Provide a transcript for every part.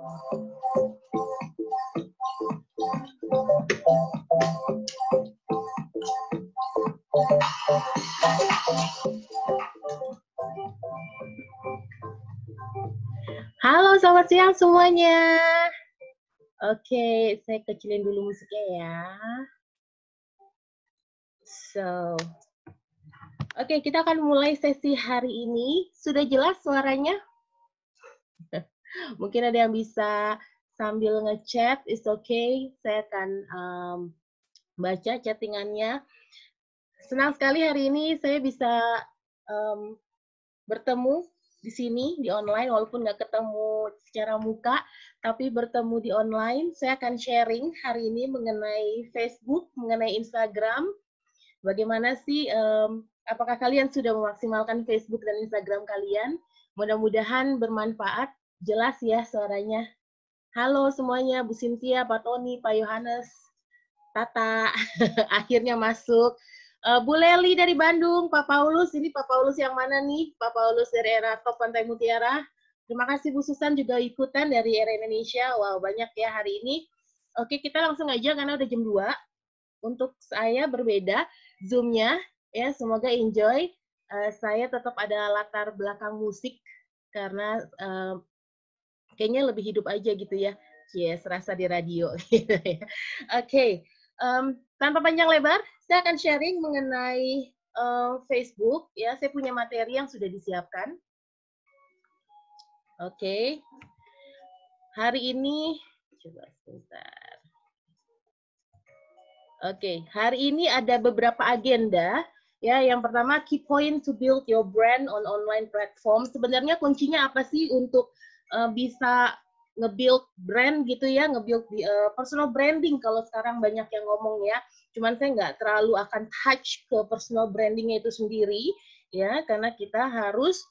Halo, selamat siang semuanya. Oke, saya kecilin dulu musiknya ya. Oke, kita akan mulai sesi hari ini. Sudah jelas suaranya? Mungkin ada yang bisa sambil ngechat, it's okay. Saya akan baca chattingannya. Senang sekali hari ini saya bisa bertemu di sini, di online, walaupun nggak ketemu secara muka, tapi bertemu di online. Saya akan sharing hari ini mengenai Facebook, mengenai Instagram. Bagaimana sih, apakah kalian sudah memaksimalkan Facebook dan Instagram kalian? Mudah-mudahan bermanfaat. Jelas ya suaranya. Halo semuanya, Bu Cynthia, Pak Tony, Pak Yohanes, Tata, akhirnya masuk. Bu Leli dari Bandung, Pak Paulus, ini Pak Paulus yang mana nih? Pak Paulus dari era Top Pantai Mutiara. Terima kasih Bu Susan juga ikutan dari era Indonesia. Wow, banyak ya hari ini. Oke, kita langsung aja karena udah jam 2. Untuk saya berbeda Zoom-nya, ya semoga enjoy. Saya tetap ada latar belakang musik karena kayaknya lebih hidup aja gitu ya. Yes, serasa di radio. Oke. Tanpa panjang lebar, saya akan sharing mengenai Facebook. Ya, saya punya materi yang sudah disiapkan. Oke. Hari ini, coba sebentar. Oke, hari ini ada beberapa agenda. Ya, yang pertama, key point to build your brand on online platform. Sebenarnya kuncinya apa sih untuk bisa nge-build brand gitu ya, nge-build personal branding kalau sekarang banyak yang ngomong ya. Cuman saya nggak terlalu akan touch ke personal brandingnya itu sendiri ya, karena kita harus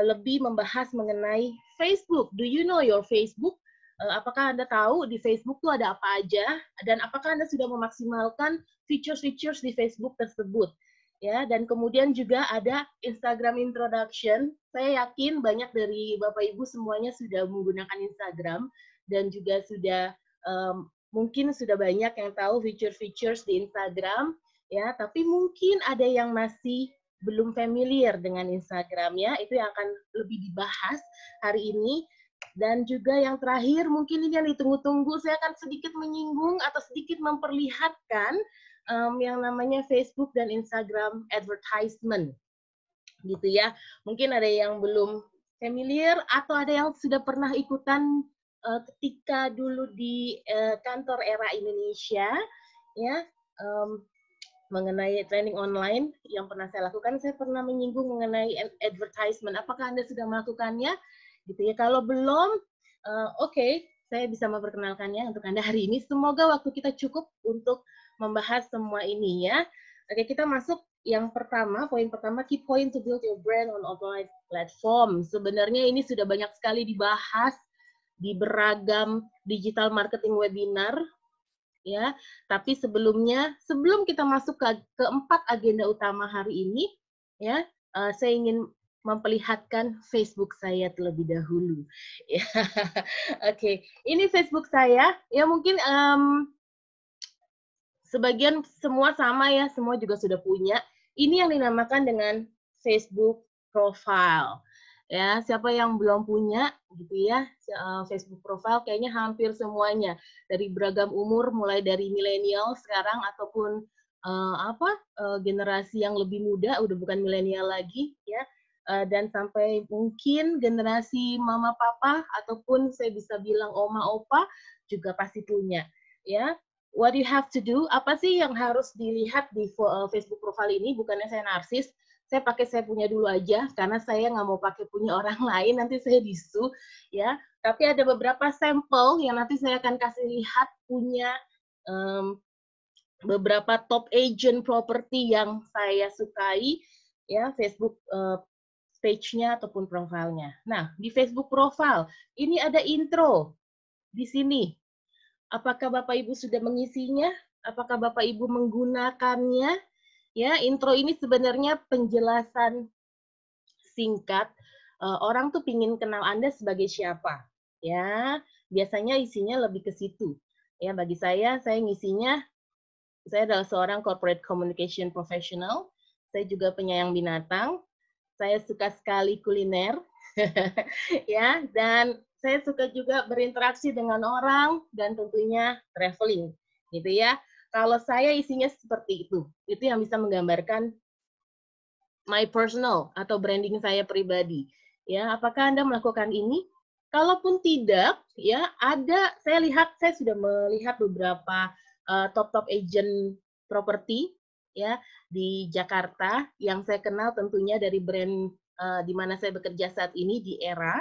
lebih membahas mengenai Facebook. Do you know your Facebook? Apakah Anda tahu di Facebook tuh ada apa aja dan apakah Anda sudah memaksimalkan features-features di Facebook tersebut? Ya, dan kemudian juga ada Instagram introduction. Saya yakin banyak dari Bapak Ibu semuanya sudah menggunakan Instagram dan juga sudah mungkin sudah banyak yang tahu feature-features di Instagram ya, tapi mungkin ada yang masih belum familiar dengan Instagram ya. Itu yang akan lebih dibahas hari ini. Dan juga yang terakhir, mungkin ini yang ditunggu-tunggu, saya akan sedikit menyinggung atau sedikit memperlihatkan yang namanya Facebook dan Instagram advertisement. Gitu ya. Mungkin ada yang belum familiar atau ada yang sudah pernah ikutan ketika dulu di kantor era Indonesia, ya, mengenai training online yang pernah saya lakukan, saya pernah menyinggung mengenai advertisement. Apakah Anda sudah melakukannya? Gitu ya. Kalau belum, oke, saya bisa memperkenalkannya untuk Anda hari ini. Semoga waktu kita cukup untuk membahas semua ini ya. Oke, kita masuk yang pertama, poin pertama, key point to build your brand on online platform. Sebenarnya ini sudah banyak sekali dibahas di beragam digital marketing webinar, ya. Tapi sebelumnya, sebelum kita masuk ke keempat agenda utama hari ini, ya, saya ingin memperlihatkan Facebook saya terlebih dahulu. Ya. Oke, ini Facebook saya. Ya mungkin sebagian semua sama ya, semua juga sudah punya. Ini yang dinamakan dengan Facebook profile. Ya, siapa yang belum punya gitu ya, Facebook profile kayaknya hampir semuanya dari beragam umur, mulai dari milenial sekarang ataupun generasi yang lebih muda, udah bukan milenial lagi ya. Dan sampai mungkin generasi mama papa ataupun saya bisa bilang oma opa juga pasti punya ya. What you have to do, apa sih yang harus dilihat di Facebook profile ini? Bukannya saya narsis, saya pakai saya punya dulu aja karena saya nggak mau pakai punya orang lain, nanti saya disu ya. Tapi ada beberapa sampel yang nanti saya akan kasih lihat punya beberapa top agent property yang saya sukai ya, Facebook page-nya ataupun profilnya. Nah, di Facebook profile ini ada intro di sini. Apakah Bapak Ibu sudah mengisinya? Apakah Bapak Ibu menggunakannya? Ya, intro ini sebenarnya penjelasan singkat. Orang tuh pingin kenal Anda sebagai siapa. Ya, biasanya isinya lebih ke situ. Ya, bagi saya ngisinya, saya adalah seorang corporate communication professional. Saya juga penyayang binatang. Saya suka sekali kuliner. Ya, dan saya suka juga berinteraksi dengan orang dan tentunya traveling, gitu ya. Kalau saya isinya seperti itu yang bisa menggambarkan my personal atau branding saya pribadi. Ya, apakah Anda melakukan ini? Kalaupun tidak, ya saya sudah melihat beberapa top agent properti ya di Jakarta yang saya kenal tentunya dari brand di mana saya bekerja saat ini di Era.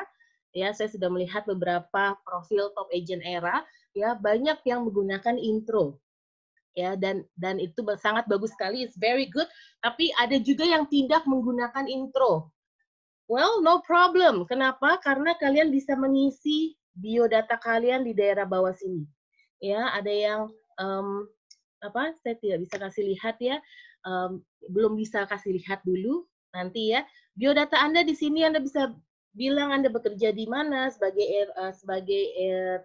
Ya, saya sudah melihat beberapa profil top agent Era, ya banyak yang menggunakan intro ya dan itu sangat bagus sekali, it's very good. Tapi ada juga yang tidak menggunakan intro. Well, no problem. Kenapa? Karena kalian bisa mengisi biodata kalian di daerah bawah sini. Ya, ada yang saya tidak bisa kasih lihat ya, belum bisa kasih lihat dulu nanti ya. Biodata Anda di sini Anda bisa bilang Anda bekerja di mana sebagai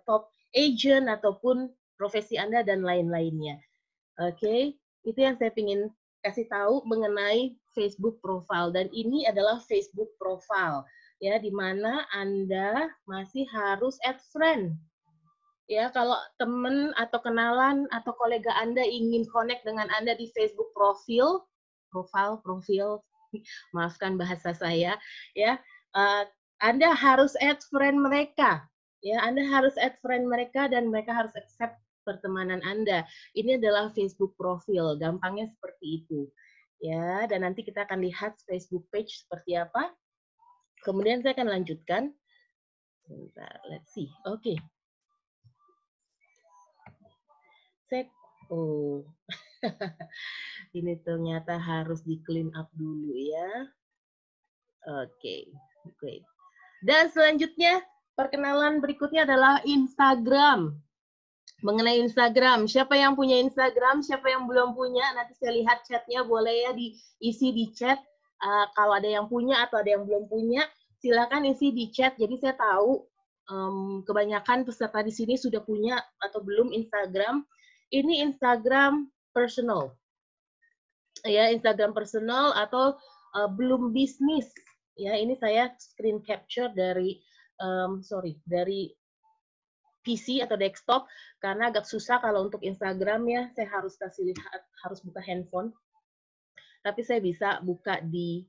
top agent ataupun profesi Anda dan lain-lainnya. Oke, itu yang saya ingin kasih tahu mengenai Facebook profile dan ini adalah Facebook profile ya di mana Anda masih harus add friend. Ya, kalau teman atau kenalan atau kolega Anda ingin connect dengan Anda di Facebook profil, maafkan bahasa saya ya. Anda harus add friend mereka. Ya, Anda harus add friend mereka dan mereka harus accept pertemanan Anda. Ini adalah Facebook profil, gampangnya seperti itu. Ya, dan nanti kita akan lihat Facebook page seperti apa. Kemudian saya akan lanjutkan. Bentar, let's see. Oke. Oh. Ini ternyata harus di clean up dulu ya. Oke, great. Dan selanjutnya, perkenalan berikutnya adalah Instagram. Mengenai Instagram, siapa yang punya Instagram, siapa yang belum punya, nanti saya lihat chatnya, boleh ya diisi di chat. Kalau ada yang punya atau ada yang belum punya, silakan isi di chat. Jadi saya tahu kebanyakan peserta di sini sudah punya atau belum Instagram. Ini Instagram personal, ya Instagram personal atau belum bisnis. Ya ini saya screen capture dari dari PC atau desktop karena agak susah kalau untuk Instagram ya saya harus kasih lihat, harus buka handphone. Tapi saya bisa buka di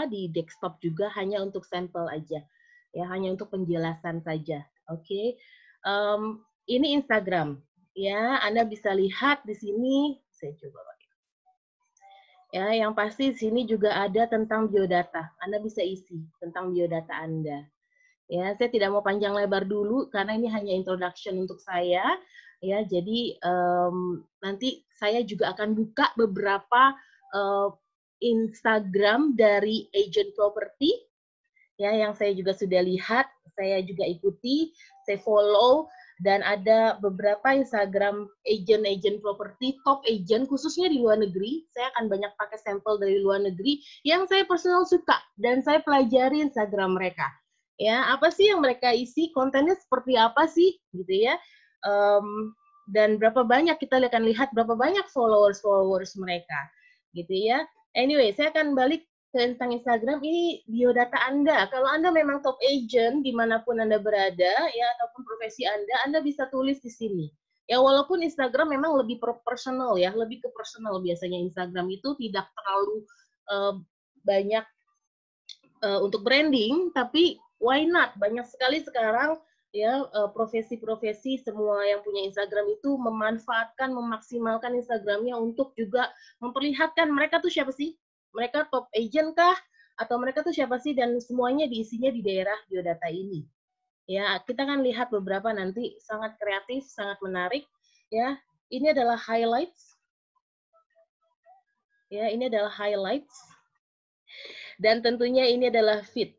di desktop juga hanya untuk sampel aja. Ya, hanya untuk penjelasan saja. Oke. Ini Instagram. Ya, Anda bisa lihat di sini, saya coba pakai. Ya, yang pasti di sini juga ada tentang biodata. Anda bisa isi tentang biodata Anda. Ya, saya tidak mau panjang lebar dulu karena ini hanya introduction untuk saya. Ya, jadi nanti saya juga akan buka beberapa Instagram dari agent property. Ya, yang saya juga sudah lihat, saya juga ikuti, saya follow, dan ada beberapa Instagram agent property, top agent, khususnya di luar negeri. Saya akan banyak pakai sampel dari luar negeri yang saya personal suka dan saya pelajari Instagram mereka. Ya, apa sih yang mereka isi, kontennya seperti apa sih, gitu ya. Dan berapa banyak kita akan lihat berapa banyak followers mereka, gitu ya. Anyway, saya akan balik tentang Instagram, ini biodata Anda. Kalau Anda memang top agent dimanapun Anda berada, ya ataupun profesi Anda bisa tulis di sini. Ya walaupun Instagram memang lebih personal ya, lebih ke personal biasanya Instagram itu tidak terlalu banyak untuk branding, tapi why not? Banyak sekali sekarang ya profesi-profesi semua yang punya Instagram itu memanfaatkan, memaksimalkan Instagramnya untuk juga memperlihatkan mereka tuh siapa sih? Mereka top agent kah? Atau mereka tuh siapa sih? Dan semuanya diisinya di daerah biodata ini. Ya, kita akan lihat beberapa nanti sangat kreatif, sangat menarik. Ya, ini adalah highlights. Ya, ini adalah highlights. Dan tentunya ini adalah feed.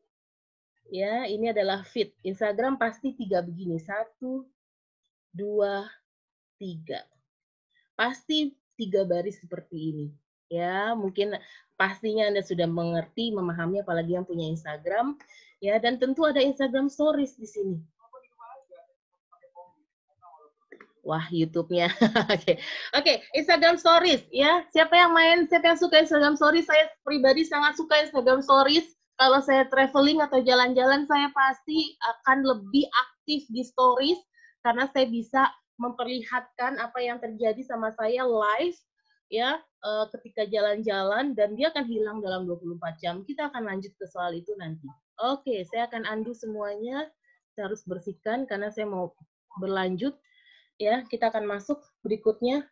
Ya, ini adalah feed. Instagram pasti 3 begini. 1, 2, 3. Pasti 3 baris seperti ini. Ya, mungkin pastinya Anda sudah mengerti, memahami, apalagi yang punya Instagram. Ya, dan tentu ada Instagram Stories di sini. Wah, YouTube-nya. Oke, Instagram Stories ya. Siapa yang suka Instagram Stories? Saya pribadi sangat suka Instagram Stories. Kalau saya traveling atau jalan-jalan, saya pasti akan lebih aktif di Stories karena saya bisa memperlihatkan apa yang terjadi sama saya live ya ketika jalan-jalan, dan dia akan hilang dalam 24 jam. Kita akan lanjut ke soal itu nanti. Oke, saya akan undo semuanya. Saya harus bersihkan karena saya mau berlanjut. Ya, kita akan masuk berikutnya.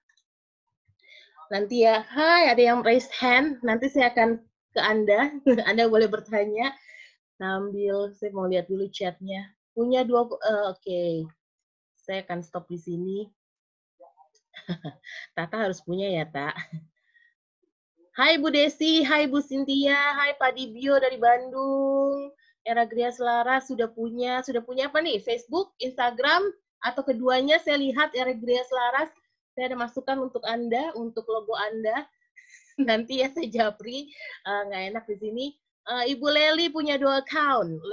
Nanti ya, hai, ada yang raise hand. Nanti saya akan ke Anda. Anda boleh bertanya. Sambil saya mau lihat dulu chatnya. Punya dua, oke. Saya akan stop di sini. Tata harus punya ya, Tak. Hai Bu Desi, hai Bu Cynthia, hai Pak Dibio dari Bandung. Era Gria Selaras sudah punya apa nih? Facebook, Instagram, atau keduanya? Saya lihat Era Gria Selaras, saya ada masukan untuk Anda, untuk logo Anda. Nanti ya saya japri, nggak enak di sini. Ibu Leli punya 2 account,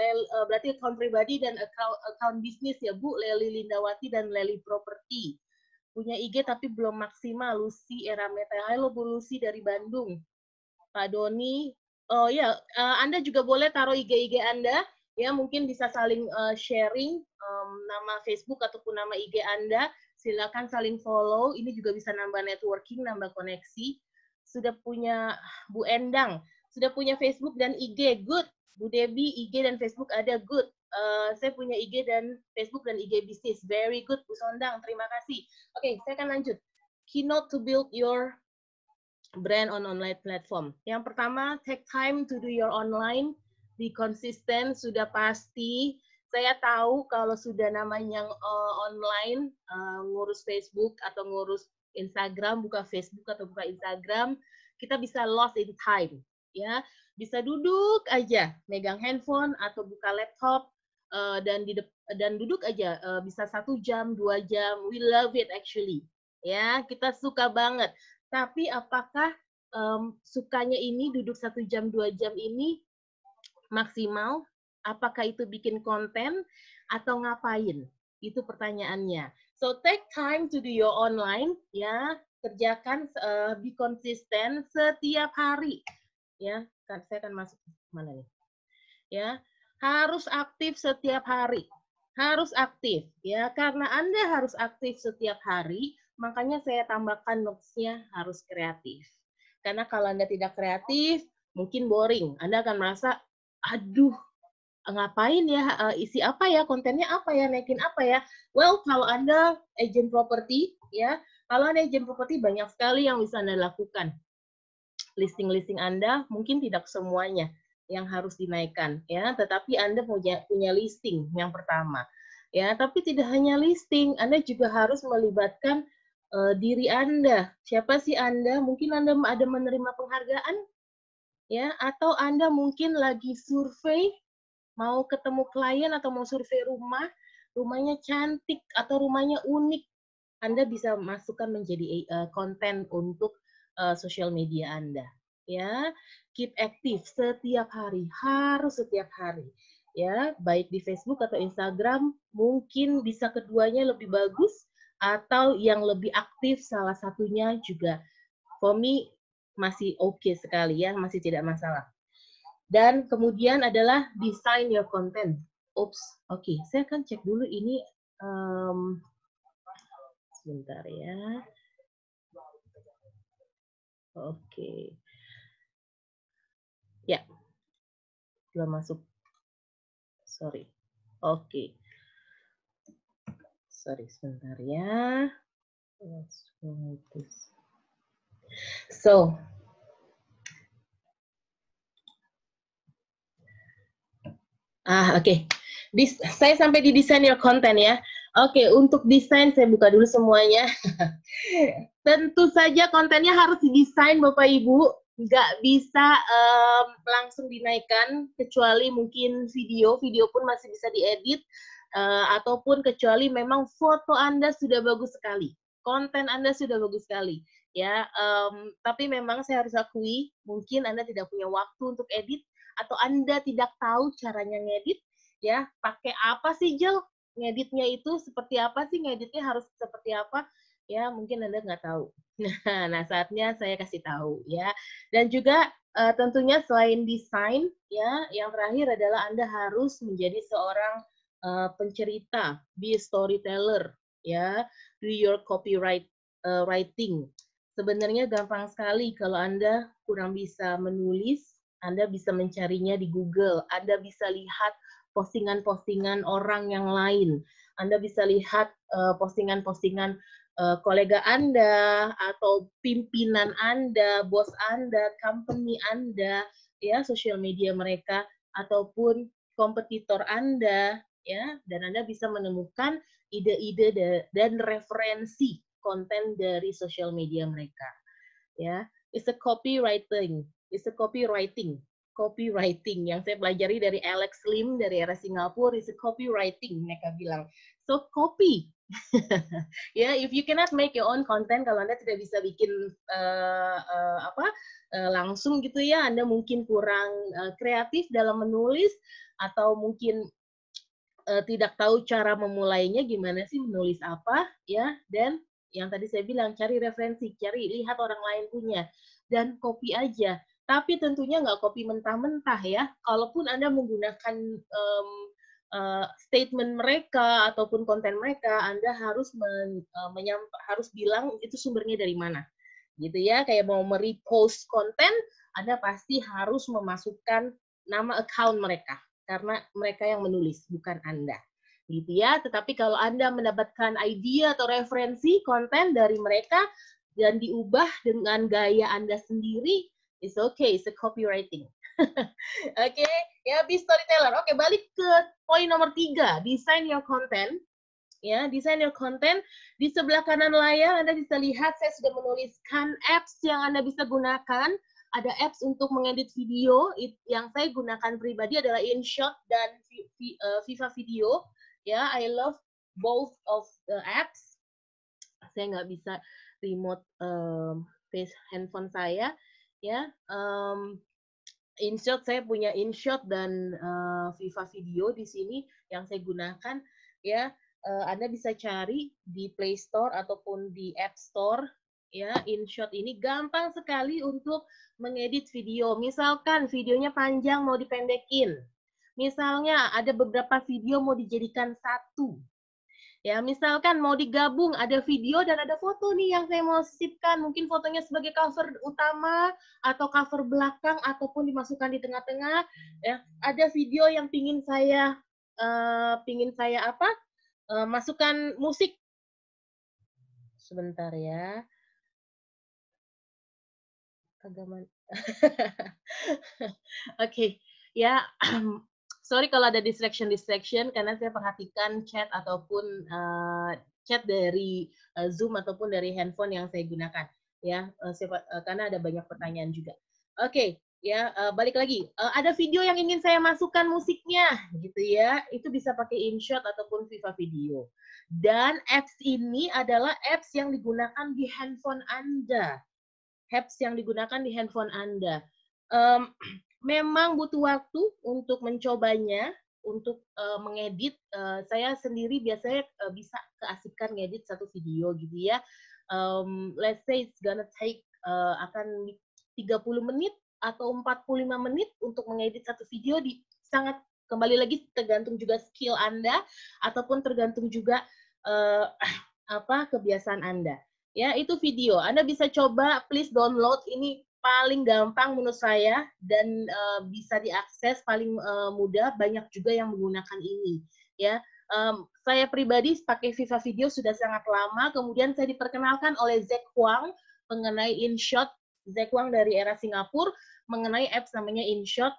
berarti account pribadi dan account bisnis ya Bu, Leli Lindawati dan Leli Property. Punya IG tapi belum maksimal, Lucy Erameta. Halo Bu Lucy dari Bandung. Pak Doni, oh ya, Anda juga boleh taruh IG Anda, ya mungkin bisa saling sharing nama Facebook ataupun nama IG Anda. Silakan saling follow. Ini juga bisa nambah networking, nambah koneksi. Sudah punya Bu Endang, sudah punya Facebook dan IG, good. Bu Debi, IG dan Facebook ada, good. Saya punya IG dan Facebook dan IG bisnis, very good. Bu Sondang, terima kasih. Oke, saya akan lanjut. Keynote to build your brand on online platform. Yang pertama, take time to do your online, be consistent, sudah pasti. Saya tahu kalau sudah namanya online, ngurus Facebook atau ngurus Instagram, buka Facebook atau buka Instagram, kita bisa lost in time. Ya, bisa duduk aja, megang handphone atau buka laptop, dan duduk aja, bisa 1 jam, 2 jam. We love it actually. Ya, kita suka banget. Tapi apakah sukanya ini duduk 1 jam, 2 jam ini maksimal? Apakah itu bikin konten atau ngapain? Itu pertanyaannya. So take time to do your online, ya. Kerjakan, be konsisten setiap hari. Ya, saya akan masuk mana nih? Ya, harus aktif setiap hari. Harus aktif, ya. Karena Anda harus aktif setiap hari, makanya saya tambahkan notes-nya harus kreatif. Karena kalau Anda tidak kreatif, mungkin boring. Anda akan merasa, aduh, ngapain ya, isi apa ya, kontennya apa ya, naikin apa ya. Well, kalau Anda agent property, ya, kalau Anda agent property banyak sekali yang bisa Anda lakukan. Listing-listing Anda mungkin tidak semuanya yang harus dinaikkan, ya, tetapi Anda punya listing yang pertama. Ya, tapi tidak hanya listing, Anda juga harus melibatkan diri Anda. Siapa sih Anda? Mungkin Anda ada menerima penghargaan, ya, atau Anda mungkin lagi survei, mau ketemu klien atau mau survei rumah, rumahnya cantik atau rumahnya unik, Anda bisa masukkan menjadi konten untuk sosial media Anda. Ya, keep aktif setiap hari, harus setiap hari. Ya, baik di Facebook atau Instagram, mungkin bisa keduanya lebih bagus, atau yang lebih aktif salah satunya juga. For me, masih oke sekali ya, masih tidak masalah. Dan kemudian adalah design your content. Oops, oke. Saya akan cek dulu ini. Sebentar ya. Oke. Ya. Belum masuk. Sorry. Oke. Sorry, sebentar ya. Let's go with this. So, oke. Saya sampai di design your content ya. Oke, untuk desain saya buka dulu semuanya. Tentu saja kontennya harus didesain Bapak Ibu. Nggak bisa langsung dinaikkan, kecuali mungkin video pun masih bisa diedit, ataupun kecuali memang foto Anda sudah bagus sekali, konten Anda sudah bagus sekali. Ya, tapi memang saya harus akui, mungkin Anda tidak punya waktu untuk edit, atau Anda tidak tahu caranya ngedit, ya, pakai apa sih, Jel? Ngeditnya itu seperti apa sih? Ngeditnya harus seperti apa? Ya, mungkin Anda nggak tahu. Nah, saatnya saya kasih tahu, ya. Dan juga tentunya selain desain, ya, yang terakhir adalah Anda harus menjadi seorang pencerita, be a storyteller, ya, do your copyright writing. Sebenarnya gampang sekali kalau Anda kurang bisa menulis, Anda bisa mencarinya di Google, Anda bisa lihat postingan-postingan orang yang lain, Anda bisa lihat postingan-postingan kolega Anda atau pimpinan Anda, bos Anda, company Anda, ya, sosial media mereka ataupun kompetitor Anda, ya, dan Anda bisa menemukan ide-ide dan referensi konten dari sosial media mereka, ya. It's a copywriting, copywriting yang saya pelajari dari Alex Lim dari era Singapura, is a copywriting, mereka bilang. So copy. Ya, if you cannot make your own content, kalau Anda tidak bisa bikin langsung gitu ya, Anda mungkin kurang kreatif dalam menulis atau mungkin tidak tahu cara memulainya gimana sih menulis apa, ya, dan yang tadi saya bilang cari referensi, cari lihat orang lain punya dan copy aja. Tapi tentunya nggak copy mentah-mentah ya. Kalaupun Anda menggunakan statement mereka ataupun konten mereka, Anda harus harus bilang itu sumbernya dari mana, gitu ya. Kayak mau merepost konten, Anda pasti harus memasukkan nama account mereka karena mereka yang menulis, bukan Anda, gitu ya. Tetapi kalau Anda mendapatkan ide atau referensi konten dari mereka dan diubah dengan gaya Anda sendiri, it's okay, it's a copywriting. Oke, ya, be storyteller. Oke, balik ke poin nomor 3, design your content. Ya, design your content. Di sebelah kanan layar Anda bisa lihat saya sudah menuliskan apps yang Anda bisa gunakan. Ada apps untuk mengedit video, yang saya gunakan pribadi adalah InShot dan Viva Video. Ya, I love both of the apps. Saya nggak bisa remote face handphone saya, ya. InShot, saya punya InShot dan Viva Video di sini yang saya gunakan, ya. Anda bisa cari di Play Store ataupun di App Store, ya. InShot ini gampang sekali untuk mengedit video. Misalkan videonya panjang mau dipendekin. Misalnya ada beberapa video mau dijadikan satu. Ya, misalkan mau digabung, ada video dan ada foto nih yang saya mau sisipkan. Mungkin fotonya sebagai cover utama atau cover belakang ataupun dimasukkan di tengah-tengah. Ya, ada video yang pingin saya masukkan musik. Sebentar ya. Oke, ya. Sorry kalau ada distraction karena saya perhatikan chat ataupun chat dari Zoom ataupun dari handphone yang saya gunakan, ya, karena ada banyak pertanyaan juga. Oke, ya, balik lagi. Ada video yang ingin saya masukkan musiknya, gitu ya. Itu bisa pakai InShot ataupun Viva Video. Dan apps ini adalah apps yang digunakan di handphone Anda. Apps yang digunakan di handphone Anda. Memang butuh waktu untuk mencobanya, untuk mengedit. Saya sendiri biasanya bisa keasikan ngedit satu video gitu ya. Let's say it's gonna take akan 30 menit atau 45 menit untuk mengedit satu video. Sangat kembali lagi tergantung juga skill Anda ataupun tergantung juga kebiasaan Anda. Ya, itu video. Anda bisa coba, please download, ini paling gampang menurut saya dan bisa diakses paling mudah, banyak juga yang menggunakan ini, ya. Saya pribadi pakai Viva Video sudah sangat lama, kemudian saya diperkenalkan oleh Zack Huang mengenai InShot. Zack Huang dari era Singapura mengenai apps namanya InShot.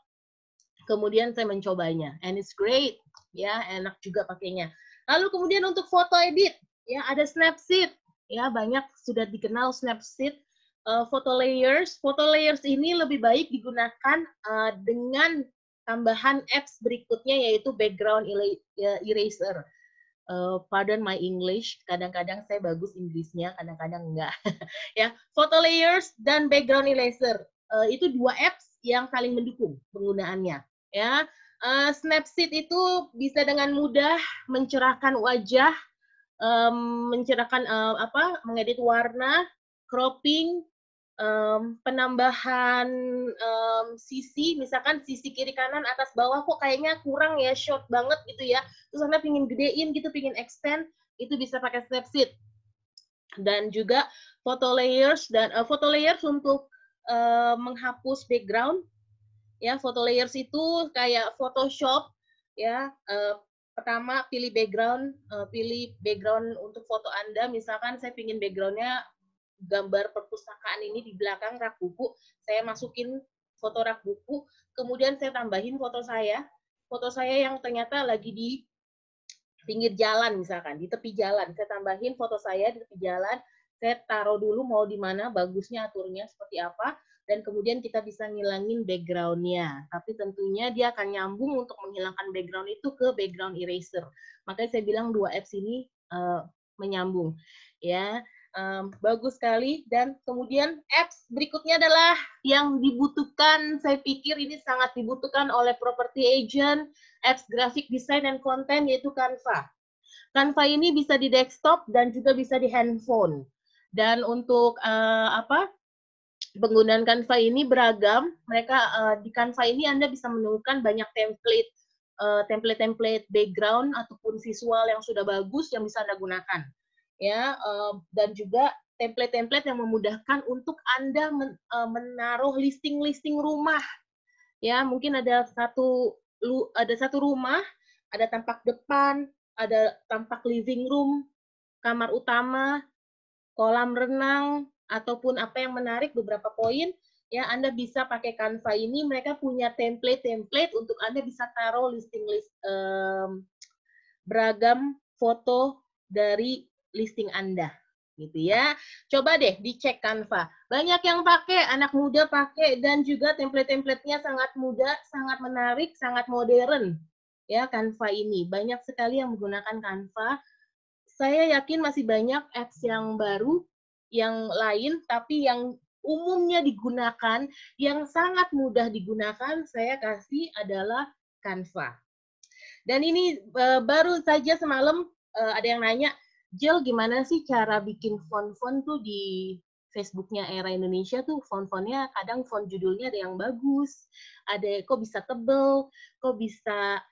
Kemudian saya mencobanya and it's great, ya, enak juga pakainya. Lalu kemudian untuk foto edit, ya, ada Snapseed. Ya, banyak sudah dikenal Snapseed. Photo layers ini lebih baik digunakan dengan tambahan apps berikutnya, yaitu background eraser. Pardon my English, kadang-kadang saya bagus Inggrisnya, kadang-kadang enggak. Ya, photo layers dan background eraser. Itu dua apps yang saling mendukung penggunaannya. Ya, Snapseed itu bisa dengan mudah mencerahkan wajah, mencerahkan mengedit warna, cropping, penambahan sisi, misalkan sisi kiri kanan atas bawah kok kayaknya kurang ya, short banget gitu ya. Terus Anda pingin gedein gitu, pingin extend, itu bisa pakai Snapseed. Dan juga photo layers untuk menghapus background. Ya, photo layers itu kayak Photoshop ya. Pertama pilih background untuk foto Anda. Misalkan saya pingin backgroundnya gambar perpustakaan ini di belakang rak buku, saya masukin foto rak buku, kemudian saya tambahin foto saya yang ternyata lagi di pinggir jalan misalkan, di tepi jalan, saya tambahin foto saya di tepi jalan, saya taruh dulu mau di mana, bagusnya aturnya seperti apa, dan kemudian kita bisa ngilangin background-nya. Tapi tentunya dia akan nyambung untuk menghilangkan background itu ke background eraser. Makanya saya bilang dua apps ini menyambung. Ya, bagus sekali. Dan kemudian apps berikutnya adalah yang dibutuhkan, saya pikir ini sangat dibutuhkan oleh property agent, apps graphic design dan konten, yaitu Canva. Canva ini bisa di desktop dan juga bisa di handphone. Dan untuk penggunaan Canva ini beragam. Mereka di Canva ini Anda bisa menemukan banyak template background ataupun visual yang sudah bagus yang bisa Anda gunakan. Ya, dan juga template-template yang memudahkan untuk Anda menaruh listing-listing rumah. Ya, mungkin ada satu rumah, ada tampak depan, ada tampak living room, kamar utama, kolam renang, ataupun apa yang menarik, beberapa poin, ya Anda bisa pakai Canva ini, mereka punya template untuk Anda bisa taruh beragam foto dari listing Anda. Gitu ya. Coba deh dicek Canva. Banyak yang pakai, anak muda pakai, dan juga template-templatenya sangat mudah, sangat menarik, sangat modern. Ya, Canva ini. Banyak sekali yang menggunakan Canva. Saya yakin masih banyak apps yang baru, yang lain, tapi yang umumnya digunakan, yang sangat mudah digunakan, saya kasih adalah Canva. Dan ini baru saja semalam ada yang nanya, Jel, gimana sih cara bikin font-font tuh di Facebooknya Era Indonesia tuh font-fontnya kadang font judulnya ada yang bagus, ada kok bisa tebel, kok bisa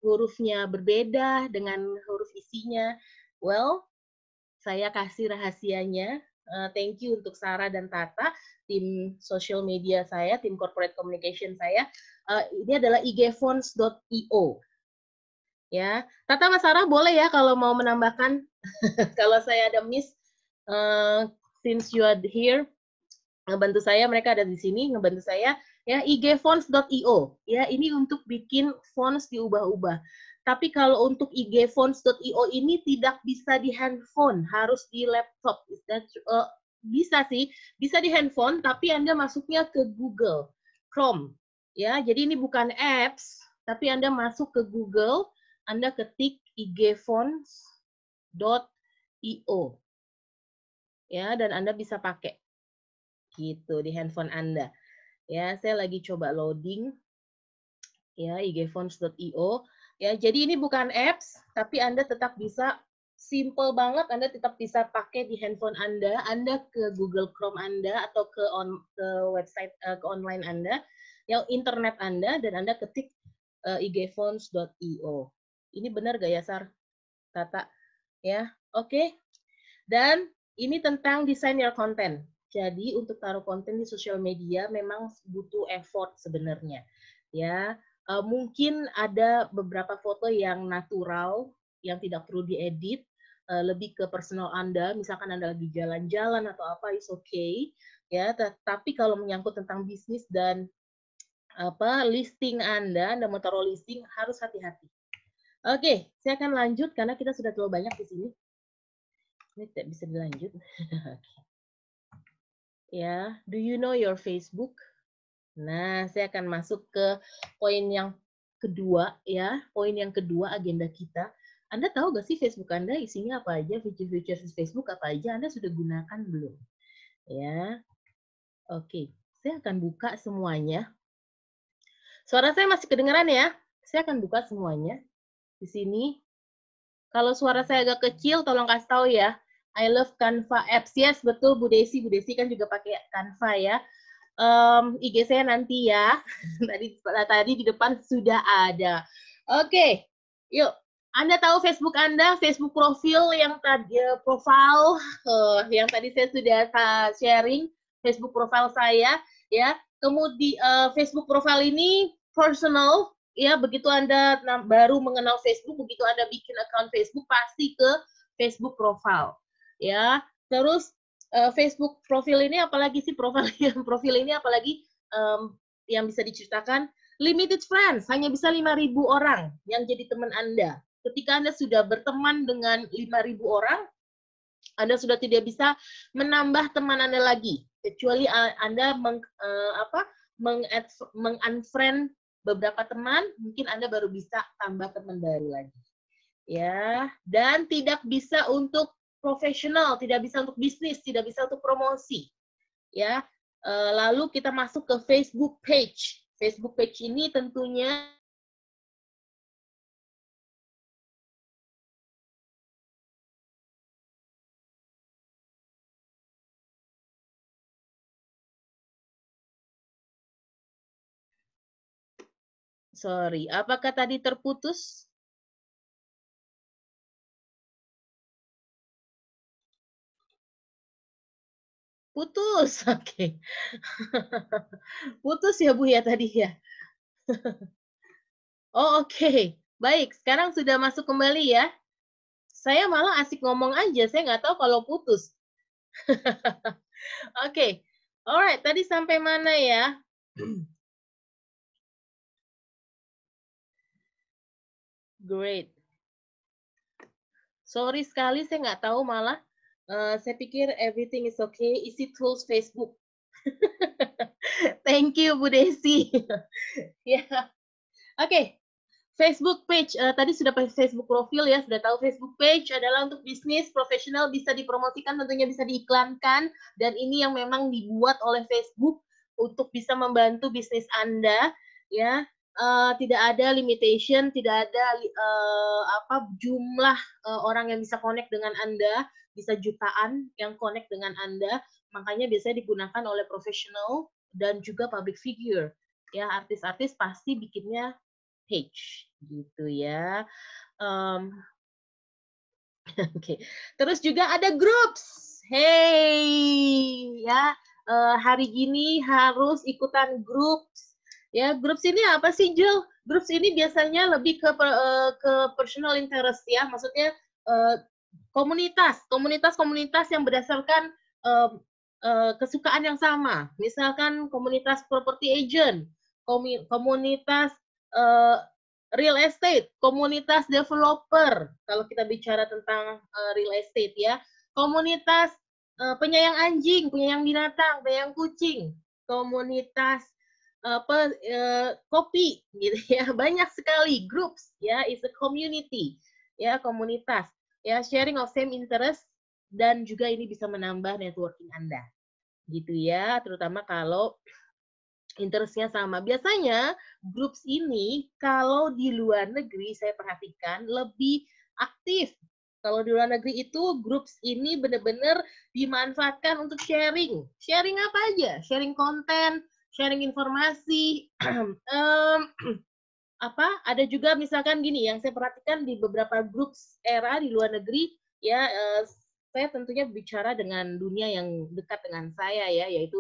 hurufnya berbeda dengan huruf isinya. Well, saya kasih rahasianya. Thank you untuk Sarah dan Tata, tim social media saya, tim corporate communication saya. Ini adalah igfonts.io. Ya, Tata Mas Sarah boleh ya kalau mau menambahkan kalau saya ada miss, since you are here, ngebantu saya, mereka ada di sini ngebantu saya ya. igfonts.io ya, ini untuk bikin fonts diubah-ubah. Tapi kalau untuk igfonts.io ini tidak bisa di handphone, harus di laptop. Bisa sih, bisa di handphone, tapi Anda masuknya ke Google Chrome ya. Jadi ini bukan apps, tapi Anda masuk ke Google, Anda ketik igfonts.io ya, dan Anda bisa pakai gitu di handphone Anda. Ya, saya lagi coba loading ya igfonts.io. Ya, jadi ini bukan apps, tapi Anda tetap bisa, simple banget, Anda tetap bisa pakai di handphone Anda. Anda ke Google Chrome Anda atau ke website ke online Anda, yang internet Anda, dan Anda ketik igfonts.io. Ini benar gak ya, Sar? Tata? Ya, oke. Dan ini tentang design your content. Jadi untuk taruh konten di sosial media memang butuh effort sebenarnya. Ya, mungkin ada beberapa foto yang natural, yang tidak perlu diedit, lebih ke personal Anda, misalkan Anda lagi jalan-jalan atau apa, is okay. Ya, tapi kalau menyangkut tentang bisnis dan listing Anda mau taruh listing, harus hati-hati. Oke, saya akan lanjut karena kita sudah terlalu banyak di sini. Ini tidak bisa dilanjut. Ya, do you know your Facebook? Nah, saya akan masuk ke poin yang kedua ya. Poin yang kedua agenda kita. Anda tahu gak sih Facebook Anda isinya apa aja, fitur-fitur Facebook apa aja Anda sudah gunakan belum? Ya. Oke. Saya akan buka semuanya. Suara saya masih kedengaran ya? Saya akan buka semuanya di sini. Kalau suara saya agak kecil, tolong kasih tahu ya. I love Canva apps. Yes, betul Bu Desi. Bu Desi kan juga pakai Canva ya. IG saya nanti ya. tadi di depan sudah ada. Oke, yuk. Anda tahu Facebook Anda, Facebook profil yang tadi yang tadi saya sudah sharing, Facebook profile saya ya. Kemudian Facebook profile ini personal ya, begitu Anda baru mengenal Facebook, begitu Anda bikin account Facebook pasti ke Facebook profile ya. Terus Facebook profil ini apalagi sih profil ini apalagi yang bisa diceritakan limited friends, hanya bisa 5.000 orang yang jadi teman Anda. Ketika Anda sudah berteman dengan 5.000 orang, Anda sudah tidak bisa menambah teman Anda lagi, kecuali Anda meng-unfriend beberapa teman, mungkin Anda baru bisa tambah teman baru lagi. Ya, dan tidak bisa untuk profesional, tidak bisa untuk bisnis, tidak bisa untuk promosi. Ya, lalu kita masuk ke Facebook page. Facebook page ini tentunya apakah tadi terputus? Putus, oke. Putus ya Bu ya tadi ya? Oh oke, baik. Sekarang sudah masuk kembali ya. Saya malah asik ngomong aja, saya nggak tahu kalau putus. Oke, alright. Tadi sampai mana ya? Great. Sorry sekali, saya nggak tahu malah. Saya pikir everything is okay. Easy Tools Facebook. Thank you Bu Desi. Ya, oke. Facebook page, tadi sudah Facebook profil ya, sudah tahu Facebook page adalah untuk bisnis profesional, bisa dipromosikan, tentunya bisa diiklankan, dan ini yang memang dibuat oleh Facebook untuk bisa membantu bisnis Anda, ya. Tidak ada limitation, tidak ada jumlah orang yang bisa connect dengan Anda, bisa jutaan yang connect dengan Anda, makanya biasanya digunakan oleh profesional dan juga public figure. Ya, artis-artis pasti bikinnya page gitu ya. Oke. Terus juga ada groups. Hey, ya hari gini harus ikutan groups. Ya, groups ini apa sih, Jul? Groups ini biasanya lebih ke personal interest ya. Maksudnya komunitas yang berdasarkan kesukaan yang sama. Misalkan komunitas property agent, komunitas uh, real estate, komunitas developer, kalau kita bicara tentang real estate ya, komunitas penyayang anjing, penyayang binatang, penyayang kucing, komunitas kopi gitu ya, banyak sekali groups ya, is a community ya, komunitas ya, sharing of same interest, dan juga ini bisa menambah networking Anda gitu ya, terutama kalau interestnya sama. Biasanya groups ini kalau di luar negeri saya perhatikan lebih aktif. Kalau di luar negeri itu groups ini benar-benar dimanfaatkan untuk sharing. Sharing apa aja? Sharing konten, sharing informasi. Ada juga misalkan gini yang saya perhatikan di beberapa groups era di luar negeri ya, saya tentunya bicara dengan dunia yang dekat dengan saya ya, yaitu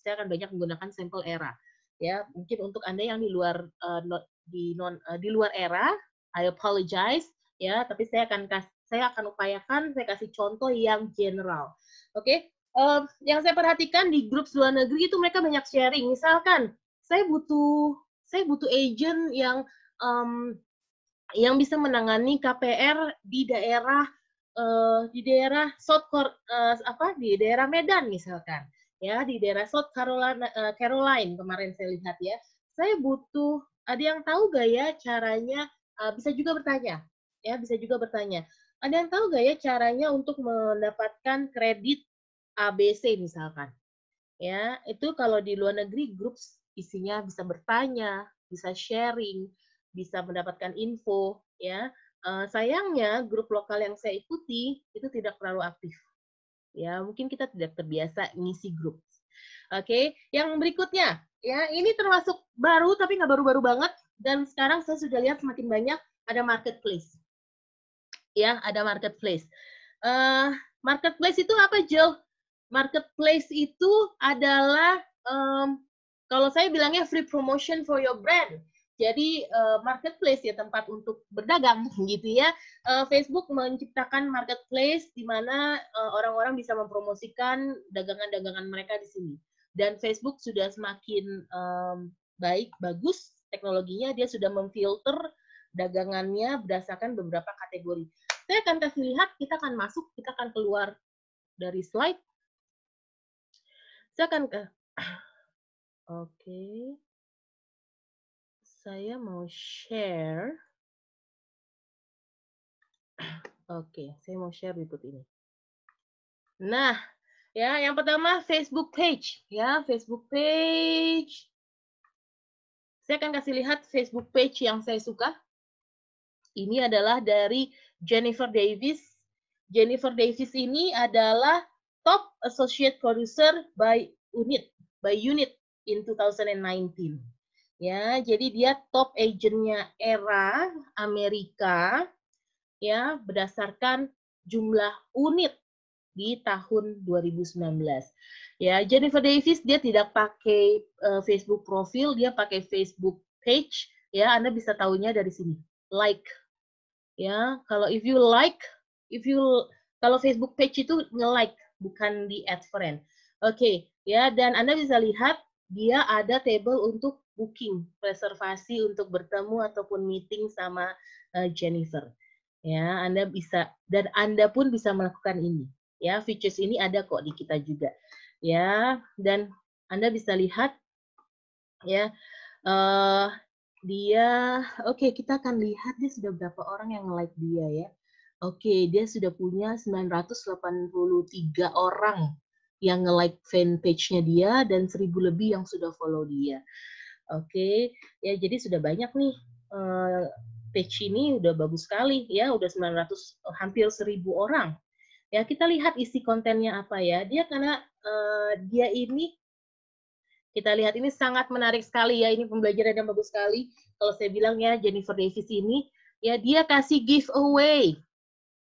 saya akan banyak menggunakan sampel era ya. Mungkin untuk Anda yang di luar di luar era, I apologize ya, tapi saya akan upayakan saya kasih contoh yang general. Oke. Yang saya perhatikan di grup luar negeri itu mereka banyak sharing. Misalkan saya butuh agent yang bisa menangani KPR di daerah di daerah Medan misalkan ya, di daerah South Caroline kemarin saya lihat ya. Saya butuh, ada yang tahu gak ya caranya, bisa juga bertanya ya, ada yang tahu gak ya caranya untuk mendapatkan kredit ABC misalkan Ya, itu kalau di luar negeri grup isinya bisa bertanya, bisa sharing, bisa mendapatkan info, ya. Sayangnya grup lokal yang saya ikuti itu tidak terlalu aktif. Ya, mungkin kita tidak terbiasa ngisi grup. Oke, yang berikutnya, ya ini termasuk baru tapi nggak baru-baru banget, dan sekarang saya sudah lihat semakin banyak ada marketplace. Ya, ada marketplace. Marketplace itu apa, Jill? Marketplace itu adalah kalau saya bilangnya free promotion for your brand. Jadi marketplace ya, tempat untuk berdagang gitu ya. Facebook menciptakan marketplace di mana orang-orang bisa mempromosikan dagangan-dagangan mereka di sini. Dan Facebook sudah semakin baik, bagus teknologinya, dia sudah memfilter dagangannya berdasarkan beberapa kategori. Saya akan kasih lihat, kita akan masuk, kita akan keluar dari slide. Saya akan ke Oke. Saya mau share. Oke, saya mau share berikut ini. Nah, ya, yang pertama Facebook page, ya, Facebook page. Saya akan kasih lihat Facebook page yang saya suka. Ini adalah dari Jennifer Davis. Jennifer Davis ini adalah top associate producer by unit in 2019. Ya, jadi dia top agentnya Era Amerika, ya, berdasarkan jumlah unit di tahun 2019. Ya, Jennifer Davis dia tidak pakai Facebook profil, dia pakai Facebook page. Ya, Anda bisa tahunya dari sini. Like, ya, kalau kalau Facebook page itu nge-like, bukan di add friend. Oke, ya, dan Anda bisa lihat dia ada table untuk booking, reservasi untuk bertemu ataupun meeting sama Jennifer. Ya, Anda bisa, dan Anda pun bisa melakukan ini. Ya, features ini ada kok di kita juga. Ya, dan Anda bisa lihat ya, dia, oke, kita akan lihat dia sudah berapa orang yang like dia ya. Oke, dia sudah punya 983 orang yang nge-like fanpage-nya dia dan 1000 lebih yang sudah follow dia. Oke, ya jadi sudah banyak nih page ini udah bagus sekali ya, udah 900 hampir 1000 orang. Ya, kita lihat isi kontennya apa ya. Dia karena dia ini kita lihat ini sangat menarik sekali ya, ini pembelajaran yang bagus sekali. Kalau saya bilang ya, Jennifer Davis ini, ya dia kasih giveaway.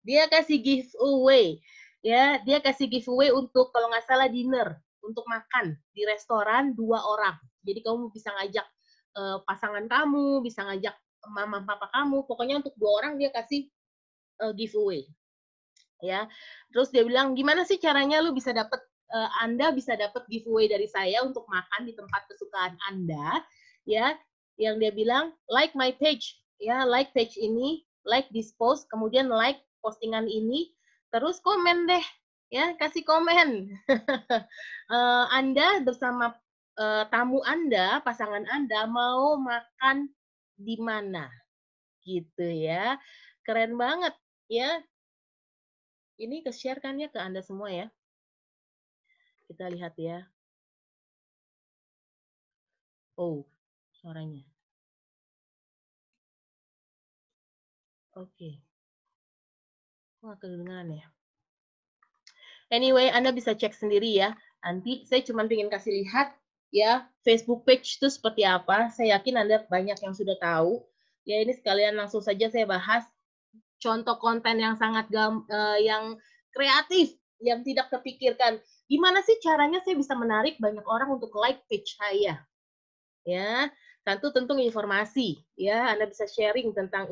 Dia kasih giveaway. Ya, dia kasih giveaway untuk kalau nggak salah dinner, untuk makan di restoran 2 orang. Jadi kamu bisa ngajak pasangan kamu, bisa ngajak mama papa kamu, pokoknya untuk 2 orang dia kasih giveaway. Ya. Terus dia bilang, "Gimana sih caranya lu bisa dapat Anda bisa dapat giveaway dari saya untuk makan di tempat kesukaan Anda?" Ya, yang dia bilang, "Like my page." Ya, like page ini, like this post, kemudian like postingan ini, terus komen deh. Ya, kasih komen. Anda bersama tamu Anda, pasangan Anda mau makan di mana? Gitu ya. Keren banget ya. Ini ke-share kan ya ke Anda semua ya. Kita lihat ya. Oh, suaranya. Oke. Wah, kedengaran ya. Anyway, Anda bisa cek sendiri ya. Nanti saya cuma ingin kasih lihat ya Facebook page itu seperti apa. Saya yakin Anda banyak yang sudah tahu. Ya, ini sekalian langsung saja saya bahas contoh konten yang sangat yang kreatif, yang tidak terpikirkan. Gimana sih caranya saya bisa menarik banyak orang untuk like page saya? Ya, tentu informasi, ya, Anda bisa sharing tentang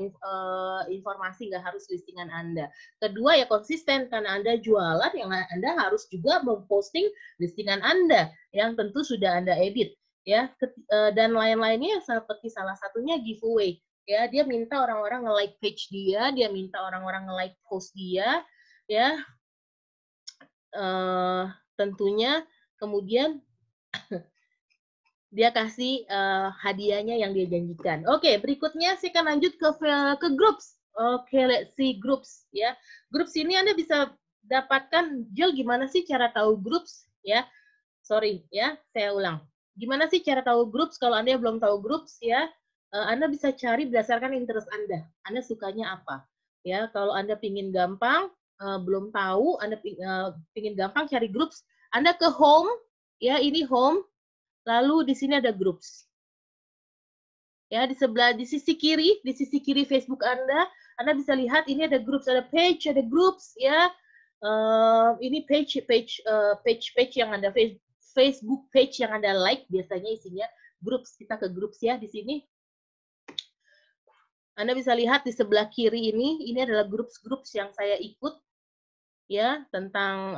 informasi, nggak harus listingan Anda. Kedua, ya konsisten, karena Anda jualan, yang Anda harus juga memposting listingan Anda, yang tentu sudah Anda edit, ya, dan lain-lainnya seperti salah satunya giveaway, ya, dia minta orang-orang nge-like page dia minta orang-orang nge-like post dia, ya, tentunya kemudian dia kasih hadiahnya yang dia janjikan. Oke, berikutnya saya akan lanjut ke groups. Oke, let's see groups ya. Groups ini Anda bisa dapatkan, Jill, gimana sih cara tahu groups ya? sorry ya, saya ulang. Gimana sih cara tahu groups? Kalau Anda belum tahu groups ya, Anda bisa cari berdasarkan interest Anda. Anda sukanya apa? Ya, kalau Anda pingin gampang, belum tahu, Anda pingin gampang cari groups, Anda ke home, ya ini home, lalu di sini ada groups. Ya, di sisi kiri Facebook Anda bisa lihat ini ada groups, ada page, ada groups ya. Ini page yang Anda Facebook page yang Anda like biasanya isinya groups. Kita ke groups ya di sini. Anda bisa lihat di sebelah kiri ini adalah groups yang saya ikut ya, tentang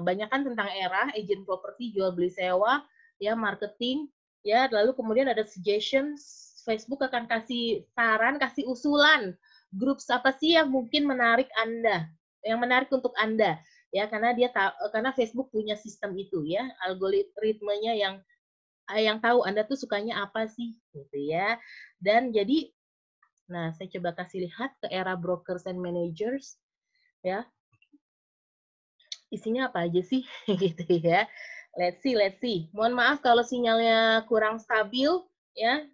banyakan tentang era, agent property, jual beli sewa, ya, marketing, ya, lalu kemudian ada suggestions. Facebook akan kasih saran, kasih usulan grup apa sih yang mungkin menarik Anda, yang menarik untuk Anda, ya, karena Facebook punya sistem itu ya, algoritmenya yang tahu Anda tuh sukanya apa sih, gitu ya. Dan jadi, nah saya coba kasih lihat ke era brokers and managers, ya. Isinya apa aja sih, gitu ya. Let's see. Mohon maaf kalau sinyalnya kurang stabil, ya.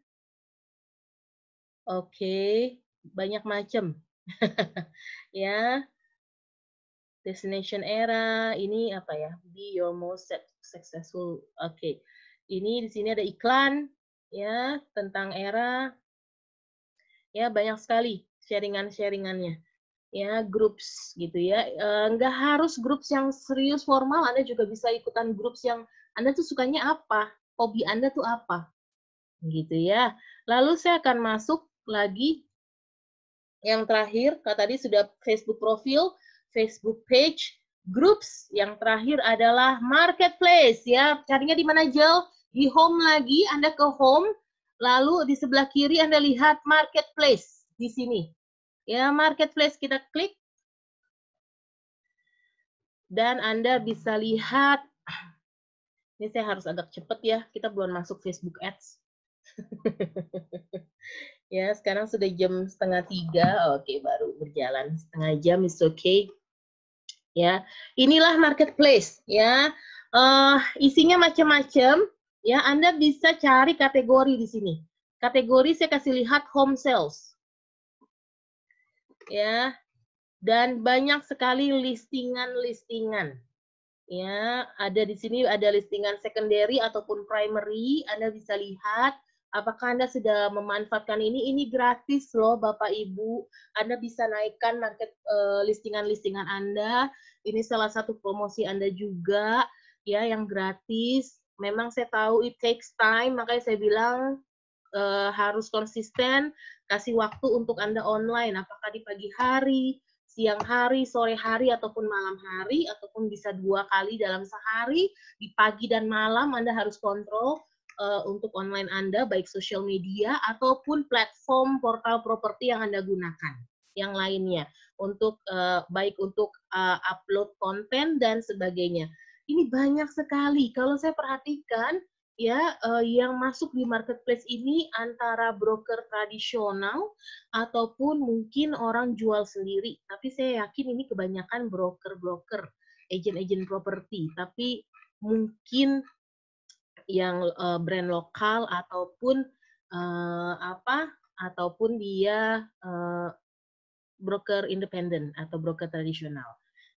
Oke, banyak macam. Ya, destination era, ini apa ya? Be your most successful. Oke. Ini di sini ada iklan, ya, tentang era. Ya, banyak sekali sharingannya. Ya, groups gitu ya. Nggak harus groups yang serius formal, Anda juga bisa ikutan groups yang Anda tuh sukanya apa, hobi Anda tuh apa, gitu ya. Lalu saya akan masuk lagi yang terakhir, tadi sudah Facebook profil, Facebook page, groups, yang terakhir adalah marketplace ya. Carinya di mana, Jel? Di home lagi, Anda ke home, lalu di sebelah kiri Anda lihat marketplace di sini. Ya, marketplace kita klik. Dan Anda bisa lihat, ini saya harus agak cepat ya, kita belum masuk Facebook Ads. Ya, sekarang sudah jam 2:30, oke, baru berjalan setengah jam, is okay. Ya, inilah marketplace ya. Isinya macam-macam ya. Anda bisa cari kategori di sini. Kategori saya kasih lihat home sales. Ya. Dan banyak sekali listingan. Ya, ada di sini ada listingan secondary ataupun primary. Anda bisa lihat apakah Anda sudah memanfaatkan ini. Ini gratis loh Bapak Ibu. Anda bisa naikkan listingan-listingan Anda. Ini salah satu promosi Anda juga ya yang gratis. Memang saya tahu it takes time, makanya saya bilang harus konsisten, kasih waktu untuk Anda online, apakah di pagi hari, siang hari, sore hari, ataupun malam hari, ataupun bisa 2 kali dalam sehari, di pagi dan malam Anda harus kontrol untuk online Anda, baik sosial media ataupun platform portal properti yang Anda gunakan, yang lainnya, untuk baik untuk upload konten dan sebagainya. Ini banyak sekali. Kalau saya perhatikan, ya, yang masuk di marketplace ini antara broker tradisional ataupun mungkin orang jual sendiri. Tapi saya yakin ini kebanyakan broker-broker, agent-agent properti. Tapi mungkin yang brand lokal ataupun ataupun dia broker independen atau broker tradisional.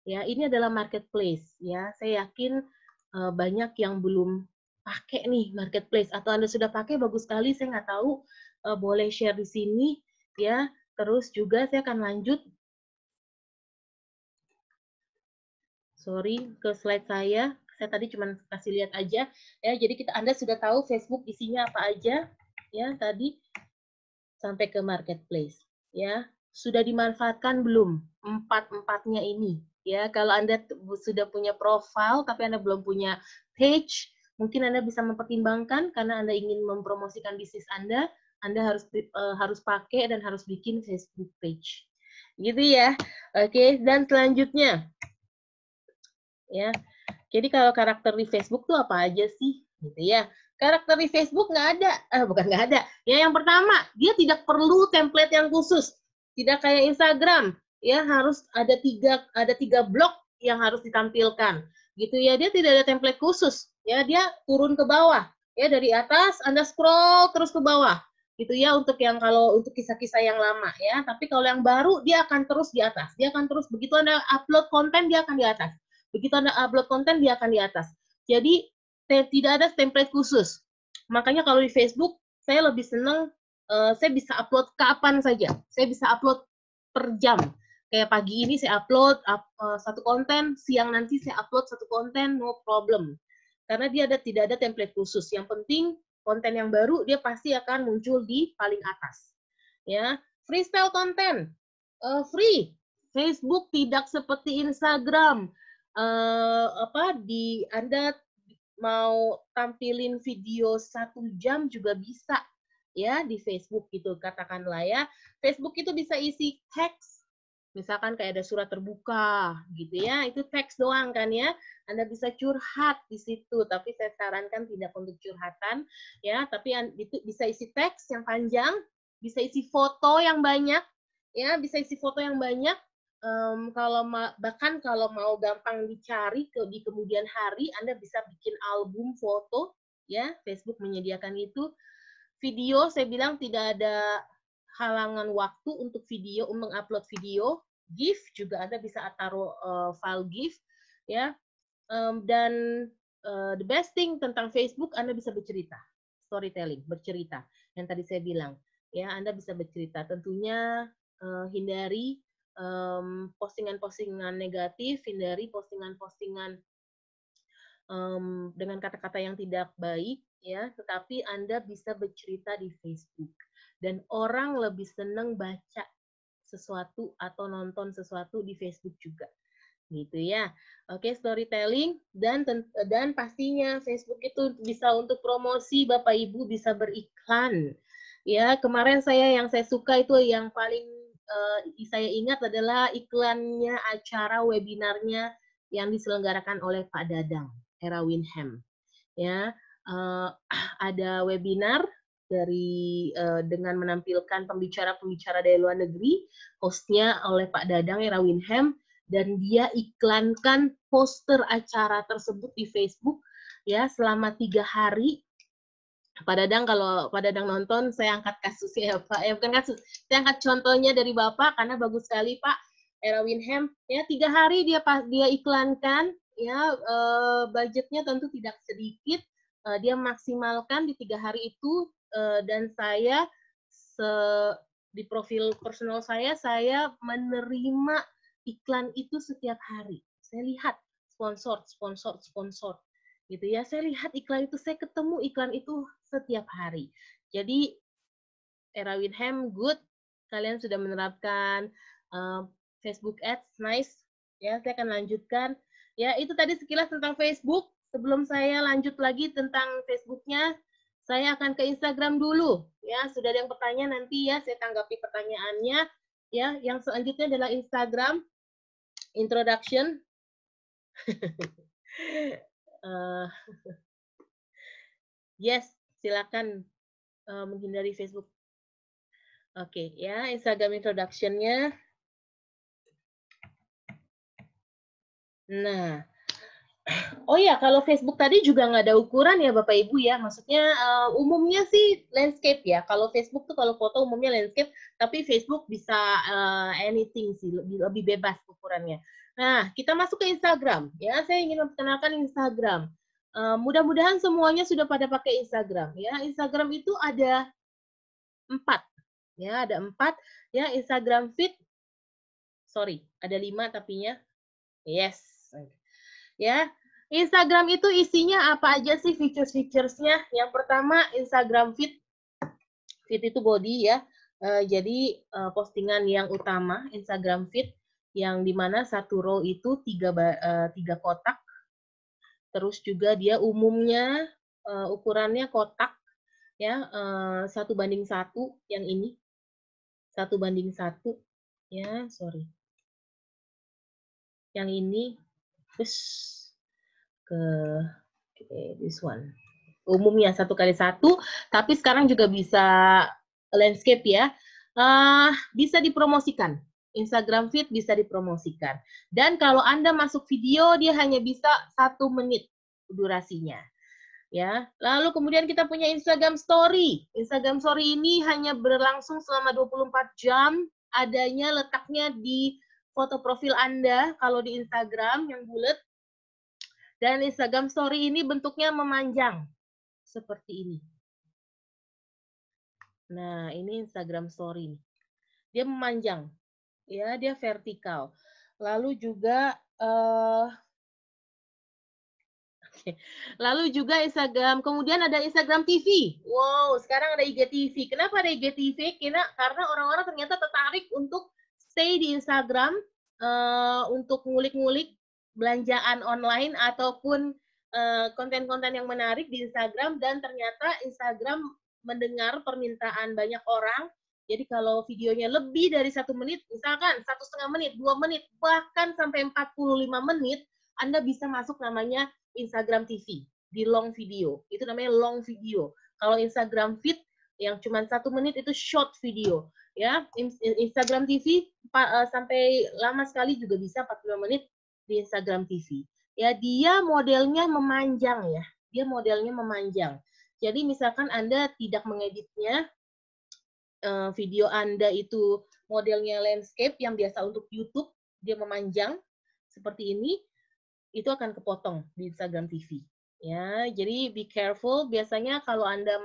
Ya, ini adalah marketplace. Ya, saya yakin banyak yang belum pakai nih marketplace, atau Anda sudah pakai bagus sekali, saya nggak tahu, boleh share di sini ya. Terus juga saya akan lanjut, ke slide saya tadi cuma kasih lihat aja ya. Jadi Anda sudah tahu Facebook isinya apa aja ya tadi, sampai ke marketplace ya. Sudah dimanfaatkan belum empat-empatnya ini ya? Kalau Anda sudah punya profile tapi Anda belum punya page, mungkin Anda bisa mempertimbangkan karena Anda ingin mempromosikan bisnis Anda harus pakai dan harus bikin Facebook page. Gitu ya. Oke, dan selanjutnya ya. Jadi kalau karakter di Facebook tuh apa aja sih? Gitu ya. Karakter di Facebook nggak ada. Bukan nggak ada. Ya, yang pertama, dia tidak perlu template yang khusus. Tidak kayak Instagram. Ya, harus ada tiga blog yang harus ditampilkan. Gitu ya, dia tidak ada template khusus. ya dia turun ke bawah. Ya, dari atas Anda scroll terus ke bawah. Gitu ya, untuk yang kalau untuk kisah-kisah yang lama ya. Tapi kalau yang baru dia akan terus di atas. Dia akan terus begitu Anda upload konten dia akan di atas. Begitu Anda upload konten dia akan di atas. Jadi tidak ada template khusus. Makanya kalau di Facebook saya lebih senang saya bisa upload kapan saja. Saya bisa upload per jam. Kayak pagi ini saya upload satu konten, siang nanti saya upload satu konten, no problem. Karena dia tidak ada template khusus. Yang penting konten yang baru dia pasti akan muncul di paling atas. Ya, freestyle konten, free. Facebook tidak seperti Instagram. Anda mau tampilin video 1 jam juga bisa ya di Facebook gitu, katakanlah ya. Facebook itu bisa isi teks, misalkan kayak ada surat terbuka gitu ya, itu teks doang kan ya. Anda bisa curhat di situ, tapi saya sarankan tidak untuk curhatan ya, tapi itu bisa isi teks yang panjang, bisa isi foto yang banyak ya, bisa isi foto yang banyak. Bahkan kalau mau gampang dicari di kemudian hari, Anda bisa bikin album foto ya, Facebook menyediakan itu. Video saya bilang tidak ada halangan waktu untuk video, mengupload video. GIF juga Anda bisa taruh file GIF ya. Dan the best thing tentang Facebook, Anda bisa bercerita, storytelling, bercerita. Yang tadi saya bilang ya, Anda bisa bercerita. Tentunya hindari postingan-postingan negatif, hindari postingan-postingan dengan kata-kata yang tidak baik ya, tetapi Anda bisa bercerita di Facebook dan orang lebih senang baca sesuatu atau nonton sesuatu di Facebook juga gitu ya. Oke, storytelling dan pastinya Facebook itu bisa untuk promosi, Bapak Ibu bisa beriklan ya. Kemarin yang saya suka itu yang paling saya ingat adalah iklannya acara webinarnya yang diselenggarakan oleh Pak Dadang Herawinham ya. Ada webinar dengan menampilkan pembicara-pembicara dari luar negeri, hostnya oleh Pak Dadang Herawinham, dan dia iklankan poster acara tersebut di Facebook ya selama 3 hari. Pak Dadang, kalau Pak Dadang nonton, saya angkat kasusnya ya Pak. Bukan kasus, saya angkat contohnya dari Bapak karena bagus sekali Pak Herawinham. Ya 3 hari dia iklankan, ya budgetnya tentu tidak sedikit. Dia maksimalkan di 3 hari itu, dan saya di profil personal saya menerima iklan itu setiap hari. Saya lihat sponsor gitu ya. Saya lihat iklan itu, saya ketemu iklan itu setiap hari. Jadi Herawinham good, kalian sudah menerapkan Facebook Ads, nice. Ya, saya akan lanjutkan. Ya, itu tadi sekilas tentang Facebook. Sebelum saya lanjut lagi tentang Facebooknya, saya akan ke Instagram dulu. Ya, sudah ada yang bertanya nanti ya, saya tanggapi pertanyaannya. Ya, yang selanjutnya adalah Instagram introduction. Yes, silakan menghindari Facebook. Oke, ya, Instagram introduction-nya. Nah, oh ya, kalau Facebook tadi juga nggak ada ukuran ya Bapak Ibu ya. Maksudnya umumnya sih landscape ya. Kalau Facebook tuh kalau foto umumnya landscape, tapi Facebook bisa anything sih, lebih bebas ukurannya. Nah, kita masuk ke Instagram. Ya, saya ingin memperkenalkan Instagram. Mudah-mudahan semuanya sudah pada pakai Instagram. Ya, Instagram itu ada 4. Ya, ada 4. Ya, Instagram feed. Sorry, ada 5 tapinya. Yes. Ya, Instagram itu isinya apa aja sih features-featuresnya? Yang pertama, Instagram feed. Feed itu body ya. Jadi postingan yang utama Instagram feed, yang dimana satu row itu 3 kotak. Terus juga dia umumnya ukurannya kotak ya, 1:1 yang ini. 1:1 ya, sorry. Yang ini terus this one. Umumnya 1:1, tapi sekarang juga bisa landscape ya. Bisa dipromosikan. Instagram feed bisa dipromosikan. Dan kalau Anda masuk video, dia hanya bisa 1 menit durasinya. Ya, lalu kemudian kita punya Instagram Story. Instagram Story ini hanya berlangsung selama 24 jam. Adanya letaknya di foto profil Anda kalau di Instagram yang bulat. Dan Instagram Story ini bentuknya memanjang seperti ini. Nah, ini Instagram Story. Dia memanjang, ya, dia vertikal. Lalu juga lalu juga Instagram, kemudian ada Instagram TV. Wow, sekarang ada IGTV. Kenapa ada IGTV? Karena orang-orang ternyata tertarik untuk stay di Instagram untuk ngulik-ngulik belanjaan online ataupun konten-konten yang menarik di Instagram, dan ternyata Instagram mendengar permintaan banyak orang. Jadi kalau videonya lebih dari 1 menit, misalkan 1,5 menit, 2 menit, bahkan sampai 45 menit, Anda bisa masuk namanya Instagram TV di long video. Itu namanya long video. Kalau Instagram feed yang cuma 1 menit itu short video. Ya, Instagram TV sampai lama sekali juga bisa 45 menit di Instagram TV. Ya, dia modelnya memanjang ya. Dia modelnya memanjang. Jadi misalkan Anda tidak mengeditnya, video Anda itu modelnya landscape yang biasa untuk YouTube, dia memanjang seperti ini, itu akan kepotong di Instagram TV. Ya, jadi be careful. Biasanya kalau Anda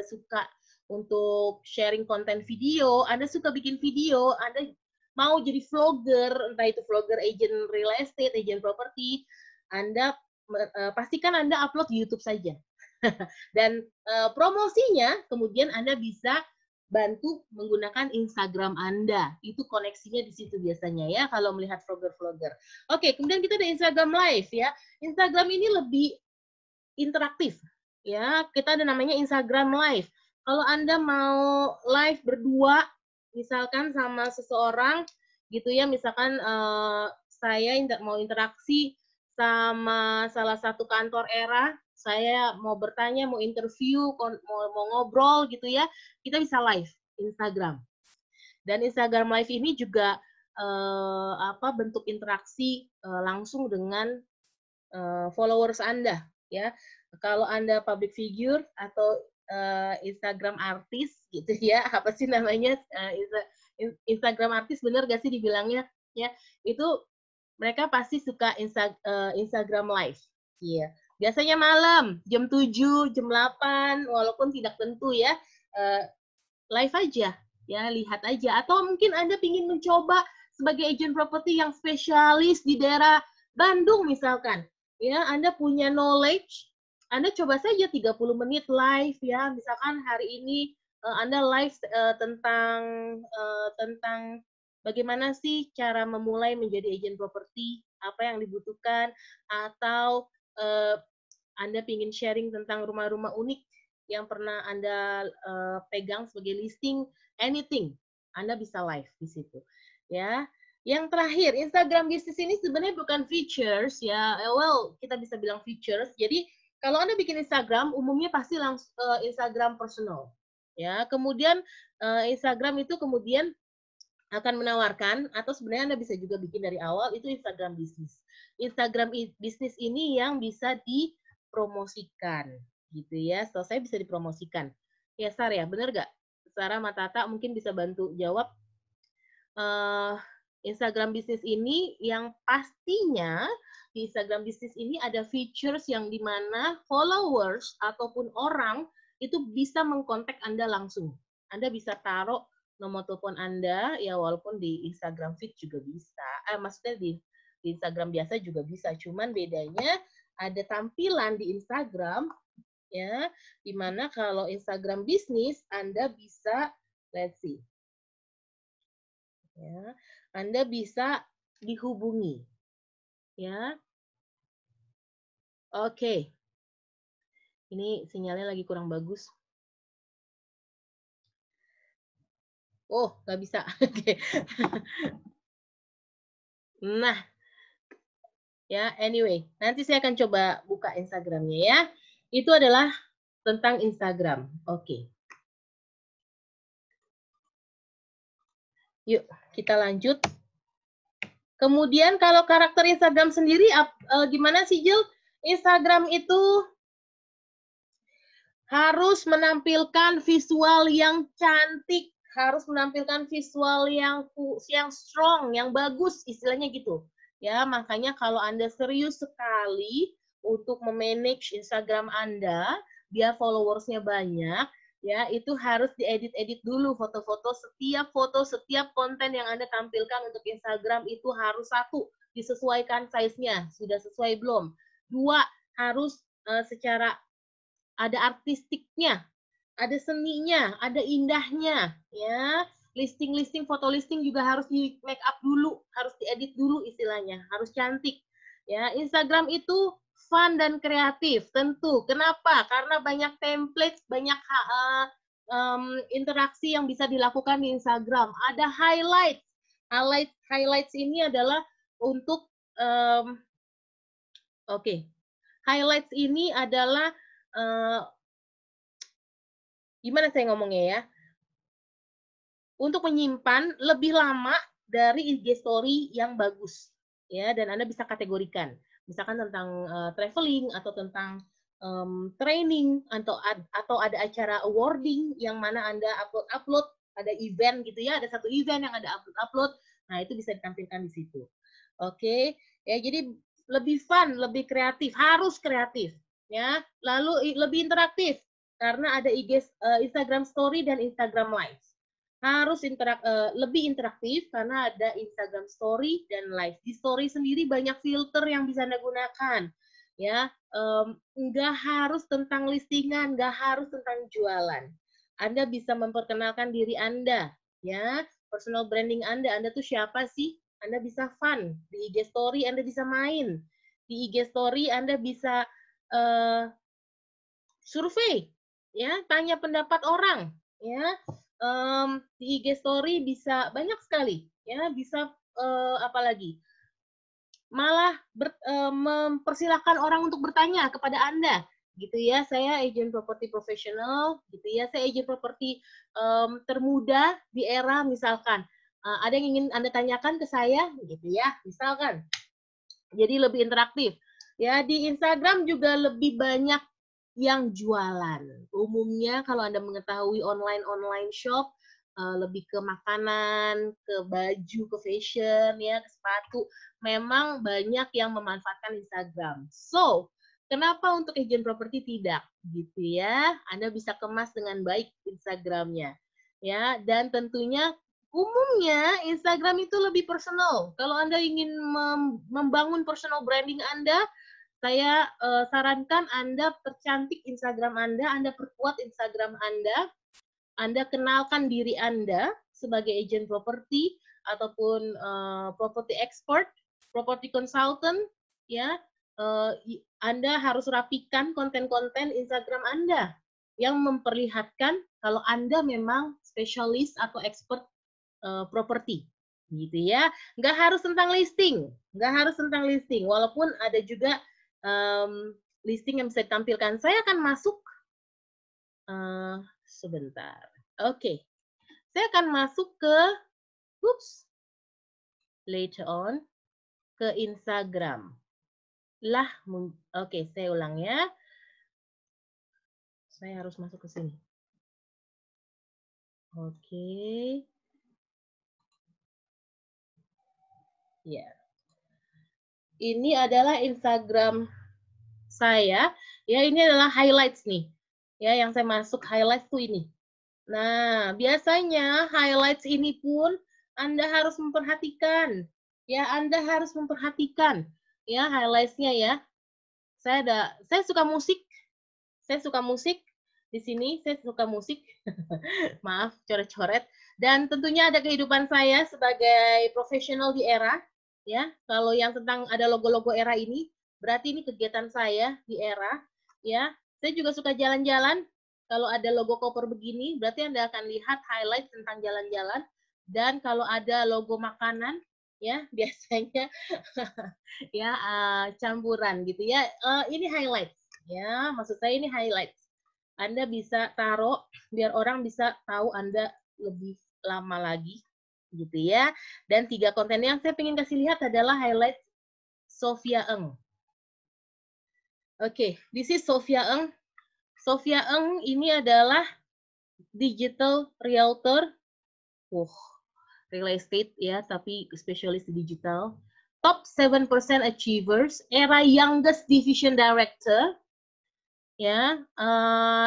suka untuk sharing konten video, Anda suka bikin video, Anda mau jadi vlogger, entah itu vlogger agent real estate, agent property, Anda pastikan Anda upload di YouTube saja. Dan promosinya kemudian Anda bisa bantu menggunakan Instagram Anda. Itu koneksinya di situ biasanya ya kalau melihat vlogger-vlogger. Oke, kemudian kita ada Instagram Live ya. Instagram ini lebih interaktif ya. Kita ada namanya Instagram Live. Kalau Anda mau live berdua misalkan sama seseorang gitu ya, misalkan saya mau interaksi sama salah satu kantor era, saya mau bertanya, mau interview, mau ngobrol gitu ya, kita bisa live Instagram. Dan Instagram Live ini juga bentuk interaksi langsung dengan followers Anda ya. Kalau Anda public figure atau Instagram artis gitu ya, apa sih namanya, Instagram artis, bener gak sih dibilangnya ya, itu mereka pasti suka Instagram Live. Iya. Biasanya malam, jam 7, jam 8, walaupun tidak tentu ya, live aja, ya, lihat aja. Atau mungkin Anda ingin mencoba sebagai agent property yang spesialis di daerah Bandung misalkan. Ya, Anda punya knowledge, Anda coba saja 30 menit live ya. Misalkan hari ini Anda live tentang bagaimana sih cara memulai menjadi agent properti, apa yang dibutuhkan, atau Anda ingin sharing tentang rumah-rumah unik yang pernah Anda pegang sebagai listing, anything, Anda bisa live di situ. Ya. Yang terakhir, Instagram bisnis ini sebenarnya bukan features ya. Well, kita bisa bilang features. Jadi kalau Anda bikin Instagram, umumnya pasti langsung Instagram personal. Ya, kemudian Instagram itu kemudian akan menawarkan, atau sebenarnya Anda bisa juga bikin dari awal, itu Instagram bisnis. Instagram bisnis ini yang bisa dipromosikan, gitu ya. Selesai bisa dipromosikan. Ya, Sar ya, bener gak? Sarah Matata mungkin bisa bantu jawab. Instagram bisnis ini yang pastinya di Instagram bisnis ini ada features yang dimana followers ataupun orang itu bisa mengkontak Anda langsung. Anda bisa taruh nomor telepon Anda, ya walaupun di Instagram feed juga bisa. Maksudnya di Instagram biasa juga bisa. Cuman bedanya ada tampilan di Instagram, ya, dimana kalau Instagram bisnis Anda bisa, let's see, ya, Anda bisa dihubungi, ya. Oke, ini sinyalnya lagi kurang bagus. Oh, nggak bisa. Oke. Nah, ya, anyway, nanti saya akan coba buka Instagramnya ya. Itu adalah tentang Instagram. Oke. Yuk, kita lanjut. Kemudian kalau karakter Instagram sendiri gimana sih, Jill? Instagram itu Harus menampilkan visual yang cantik, harus menampilkan visual yang strong, yang bagus, istilahnya gitu. Ya, makanya kalau Anda serius sekali untuk memanage Instagram Anda, biar followersnya banyak, ya itu harus diedit-edit dulu foto, setiap konten yang Anda tampilkan untuk Instagram itu harus satu, disesuaikan size-nya, sudah sesuai belum? Dua, harus secara ada artistiknya, ada seninya, ada indahnya, ya. Listing foto listing juga harus di make up dulu, harus diedit dulu istilahnya, harus cantik. Ya, Instagram itu fun dan kreatif, tentu. Kenapa? Karena banyak template, banyak interaksi yang bisa dilakukan di Instagram. Ada highlights ini adalah untuk highlights ini adalah gimana saya ngomongnya ya? Untuk menyimpan lebih lama dari IG story yang bagus, ya. Dan Anda bisa kategorikan, misalkan tentang traveling atau tentang training atau ada acara awarding yang mana Anda upload, ada event gitu ya, ada satu event yang ada upload. Nah itu bisa ditampilkan di situ. Oke, ya jadi lebih fun, lebih kreatif, harus kreatif, ya. Lalu lebih interaktif karena ada Instagram Story dan Instagram Live. Harus lebih interaktif karena ada Instagram Story dan Live. Di Story sendiri banyak filter yang bisa Anda gunakan, ya. Nggak harus tentang listingan, nggak harus tentang jualan. Anda bisa memperkenalkan diri Anda, ya. Personal branding Anda tuh siapa sih? Anda bisa fun. Di IG Story Anda bisa main. Di IG Story Anda bisa survei, ya, tanya pendapat orang, ya. Di IG Story bisa banyak sekali, ya, bisa apalagi malah mempersilahkan orang untuk bertanya kepada Anda, gitu ya. Saya agent properti profesional, gitu ya. Saya agent properti termuda di era, misalkan ada yang ingin Anda tanyakan ke saya, gitu ya, misalkan. Jadi lebih interaktif. Ya, di Instagram juga lebih banyak yang jualan. Umumnya kalau Anda mengetahui online shop, lebih ke makanan, ke baju, ke fashion, ya, ke sepatu. Memang banyak yang memanfaatkan Instagram. So, kenapa untuk agent properti tidak? Gitu ya. Anda bisa kemas dengan baik Instagramnya. Ya, dan tentunya umumnya Instagram itu lebih personal. Kalau Anda ingin membangun personal branding Anda, saya sarankan Anda percantik Instagram Anda perkuat Instagram Anda kenalkan diri Anda sebagai agent properti ataupun property expert, property consultant, ya. Anda harus rapikan konten-konten Instagram Anda yang memperlihatkan kalau Anda memang spesialis atau expert properti, gitu ya. Nggak harus tentang listing, walaupun ada juga listing yang bisa ditampilkan. Saya akan masuk sebentar. Oke, saya akan masuk ke later on ke Instagram. Oke, saya ulang ya. Saya harus masuk ke sini. Oke. Ya. Ini adalah Instagram saya. Ya, ini adalah highlights nih. Ya, yang saya masuk highlights tuh ini. Nah, biasanya highlights ini pun Anda harus memperhatikan. Ya, Anda harus memperhatikan ya highlights-nya ya. Saya suka musik. Saya suka musik. Di sini saya suka musik. Maaf, coret-coret. Dan tentunya ada kehidupan saya sebagai profesional di era. Ya, kalau yang tentang ada logo-logo era ini, berarti ini kegiatan saya di era. Ya, saya juga suka jalan-jalan. Kalau ada logo koper begini, berarti Anda akan lihat highlight tentang jalan-jalan. Dan kalau ada logo makanan, ya biasanya ya campuran gitu ya. Ini highlight, ya. Maksud saya ini highlight. Anda bisa taruh biar orang bisa tahu Anda lebih lama lagi, gitu ya. Dan 3 konten yang saya ingin kasih lihat adalah highlight Sophia Eng. Oke, this is Sophia Eng. Sophia Eng ini adalah digital realtor, real estate ya, tapi spesialis di digital. Top 7% achievers, era youngest division director, ya.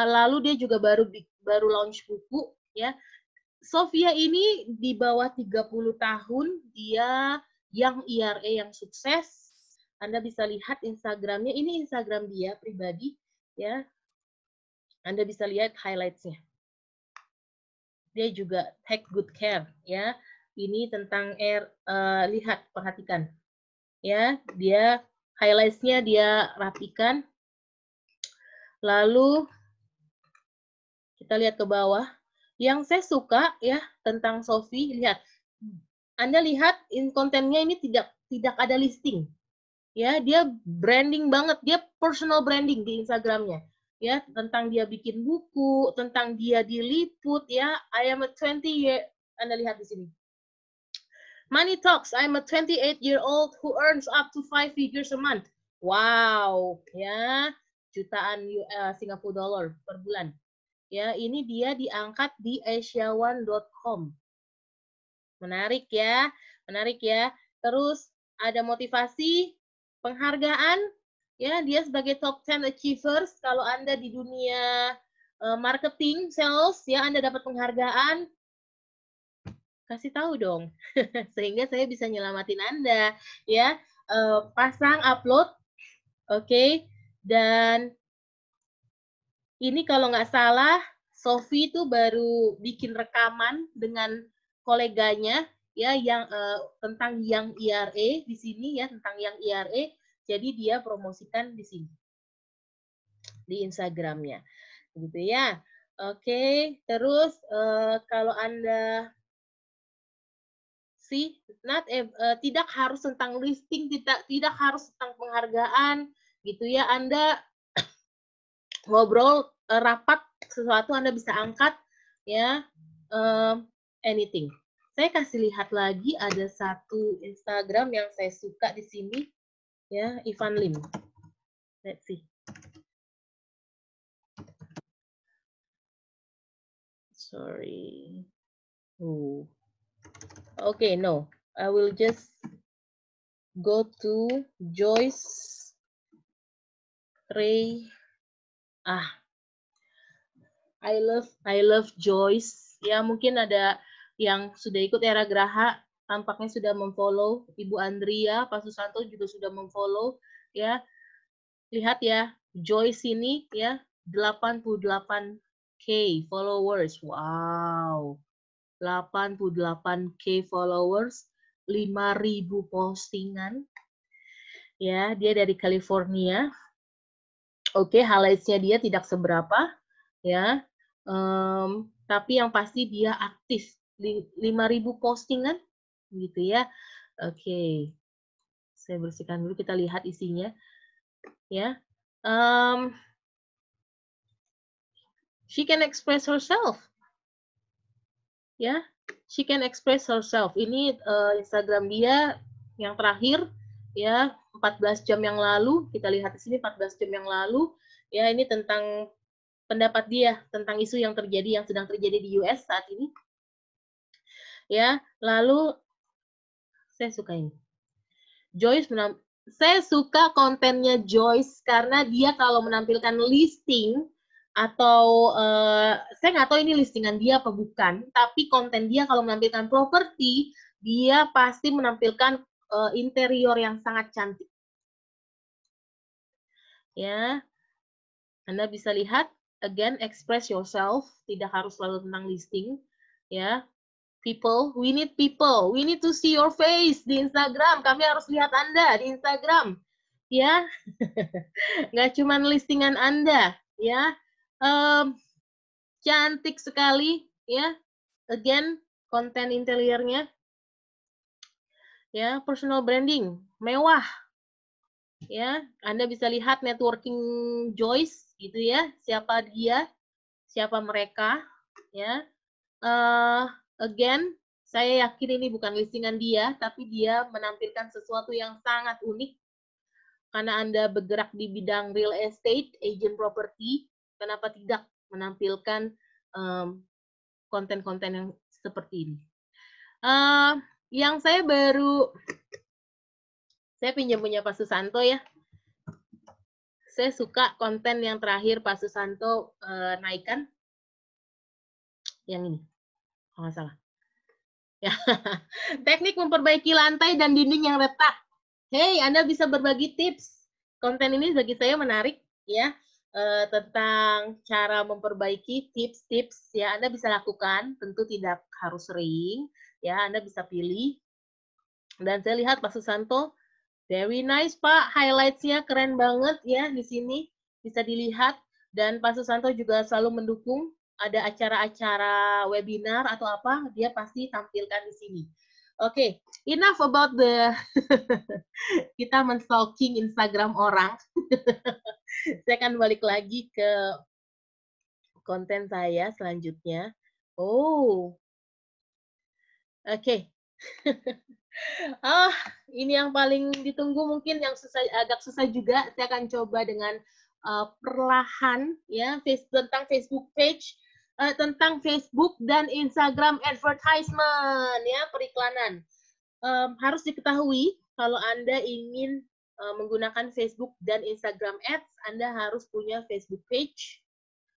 Lalu dia juga baru launch buku, ya. Sophia ini di bawah 30 tahun, dia yang IRA yang sukses. Anda bisa lihat Instagramnya, ini Instagram dia pribadi, ya. Anda bisa lihat highlights-nya. Dia juga take good care, ya. Ini tentang lihat, perhatikan, ya. Dia highlights-nya dia rapikan. Lalu kita lihat ke bawah. Yang saya suka ya tentang Sophie, lihat. Anda lihat kontennya ini tidak ada listing. Ya, dia branding banget, dia personal branding di Instagramnya. Ya, tentang dia bikin buku, tentang dia diliput ya. I am a 20-year, Anda lihat di sini. Money Talks, I'm a 28-year-old who earns up to 5 figures a month. Wow, ya, jutaan Singapura dollar per bulan. Ya, ini dia diangkat di asiaone.com. Menarik ya, menarik ya. Terus ada motivasi, penghargaan, ya, dia sebagai top 10 achievers. Kalau Anda di dunia marketing, sales, ya, Anda dapat penghargaan, kasih tahu dong, sehingga saya bisa nyelamatin Anda, ya. Pasang upload, oke. Dan ini kalau nggak salah, Sophie itu baru bikin rekaman dengan koleganya, ya, yang tentang yang IRA di sini ya, tentang yang IRA. Jadi dia promosikan di sini di Instagramnya, gitu ya. Oke, terus kalau Anda tidak harus tentang listing, tidak harus tentang penghargaan, gitu ya. Anda ngobrol rapat sesuatu Anda bisa angkat ya, anything. Saya kasih lihat lagi ada satu Instagram yang saya suka di sini ya, Ivan Lim. Let's see. Sorry. Okay, no. I will just go to Joyce Ray. I love Joyce. Ya, mungkin ada yang sudah ikut era Graha, tampaknya sudah memfollow. Ibu Andrea, Pak Susanto juga sudah memfollow. Ya, lihat ya, Joyce ini ya 88K followers. Wow. 88K followers, 5.000 postingan. Ya, dia dari California. Oke, highlights-nya dia tidak seberapa, ya. Tapi yang pasti dia aktif 5.000 postingan, gitu ya. Oke, saya bersihkan dulu, kita lihat isinya, ya. She can express herself, ya. She can express herself. Ini Instagram dia yang terakhir, ya, 14 jam yang lalu. Kita lihat di sini 14 jam yang lalu, ya. Ini tentang pendapat dia tentang isu yang sedang terjadi di US saat ini. Ya, lalu saya suka ini. Saya suka kontennya Joyce karena dia kalau menampilkan listing atau saya nggak tahu ini listingan dia apa bukan, tapi konten dia kalau menampilkan properti, dia pasti menampilkan interior yang sangat cantik. Ya, Anda bisa lihat, again, express yourself, tidak harus selalu tentang listing, ya. People, we need to see your face di Instagram. Kami harus lihat Anda di Instagram, ya. Nggak cuma listingan Anda, ya. Cantik sekali, ya. Again, konten interiornya, ya. Personal branding, mewah, ya. Anda bisa lihat networking Joyce, gitu ya. Siapa dia, siapa mereka, ya. Again, saya yakin ini bukan listingan dia, tapi dia menampilkan sesuatu yang sangat unik. Karena Anda bergerak di bidang real estate, agent property, kenapa tidak menampilkan konten-konten yang seperti ini. Yang saya pinjam punya Pak Susanto ya. Saya suka konten yang terakhir Pak Susanto naikkan. Yang ini, kalau nggak salah. Ya. Teknik memperbaiki lantai dan dinding yang retak. Hey, Anda bisa berbagi tips. Konten ini bagi saya menarik ya, tentang cara memperbaiki tips-tips ya. Anda bisa lakukan, tentu tidak harus sering ya. Anda bisa pilih. Dan saya lihat Pak Susanto, very nice Pak, highlights-nya keren banget ya di sini bisa dilihat. Dan Pak Susanto juga selalu mendukung ada acara-acara webinar atau apa, dia pasti tampilkan di sini. Oke, enough about the kita men-stalking Instagram orang. Saya akan balik lagi ke konten saya selanjutnya. Oh, oke. Ini yang paling ditunggu mungkin yang agak susah juga. Saya akan coba dengan perlahan ya tentang Facebook page, tentang Facebook dan Instagram advertisement ya, periklanan. Harus diketahui kalau Anda ingin menggunakan Facebook dan Instagram Ads, Anda harus punya Facebook page.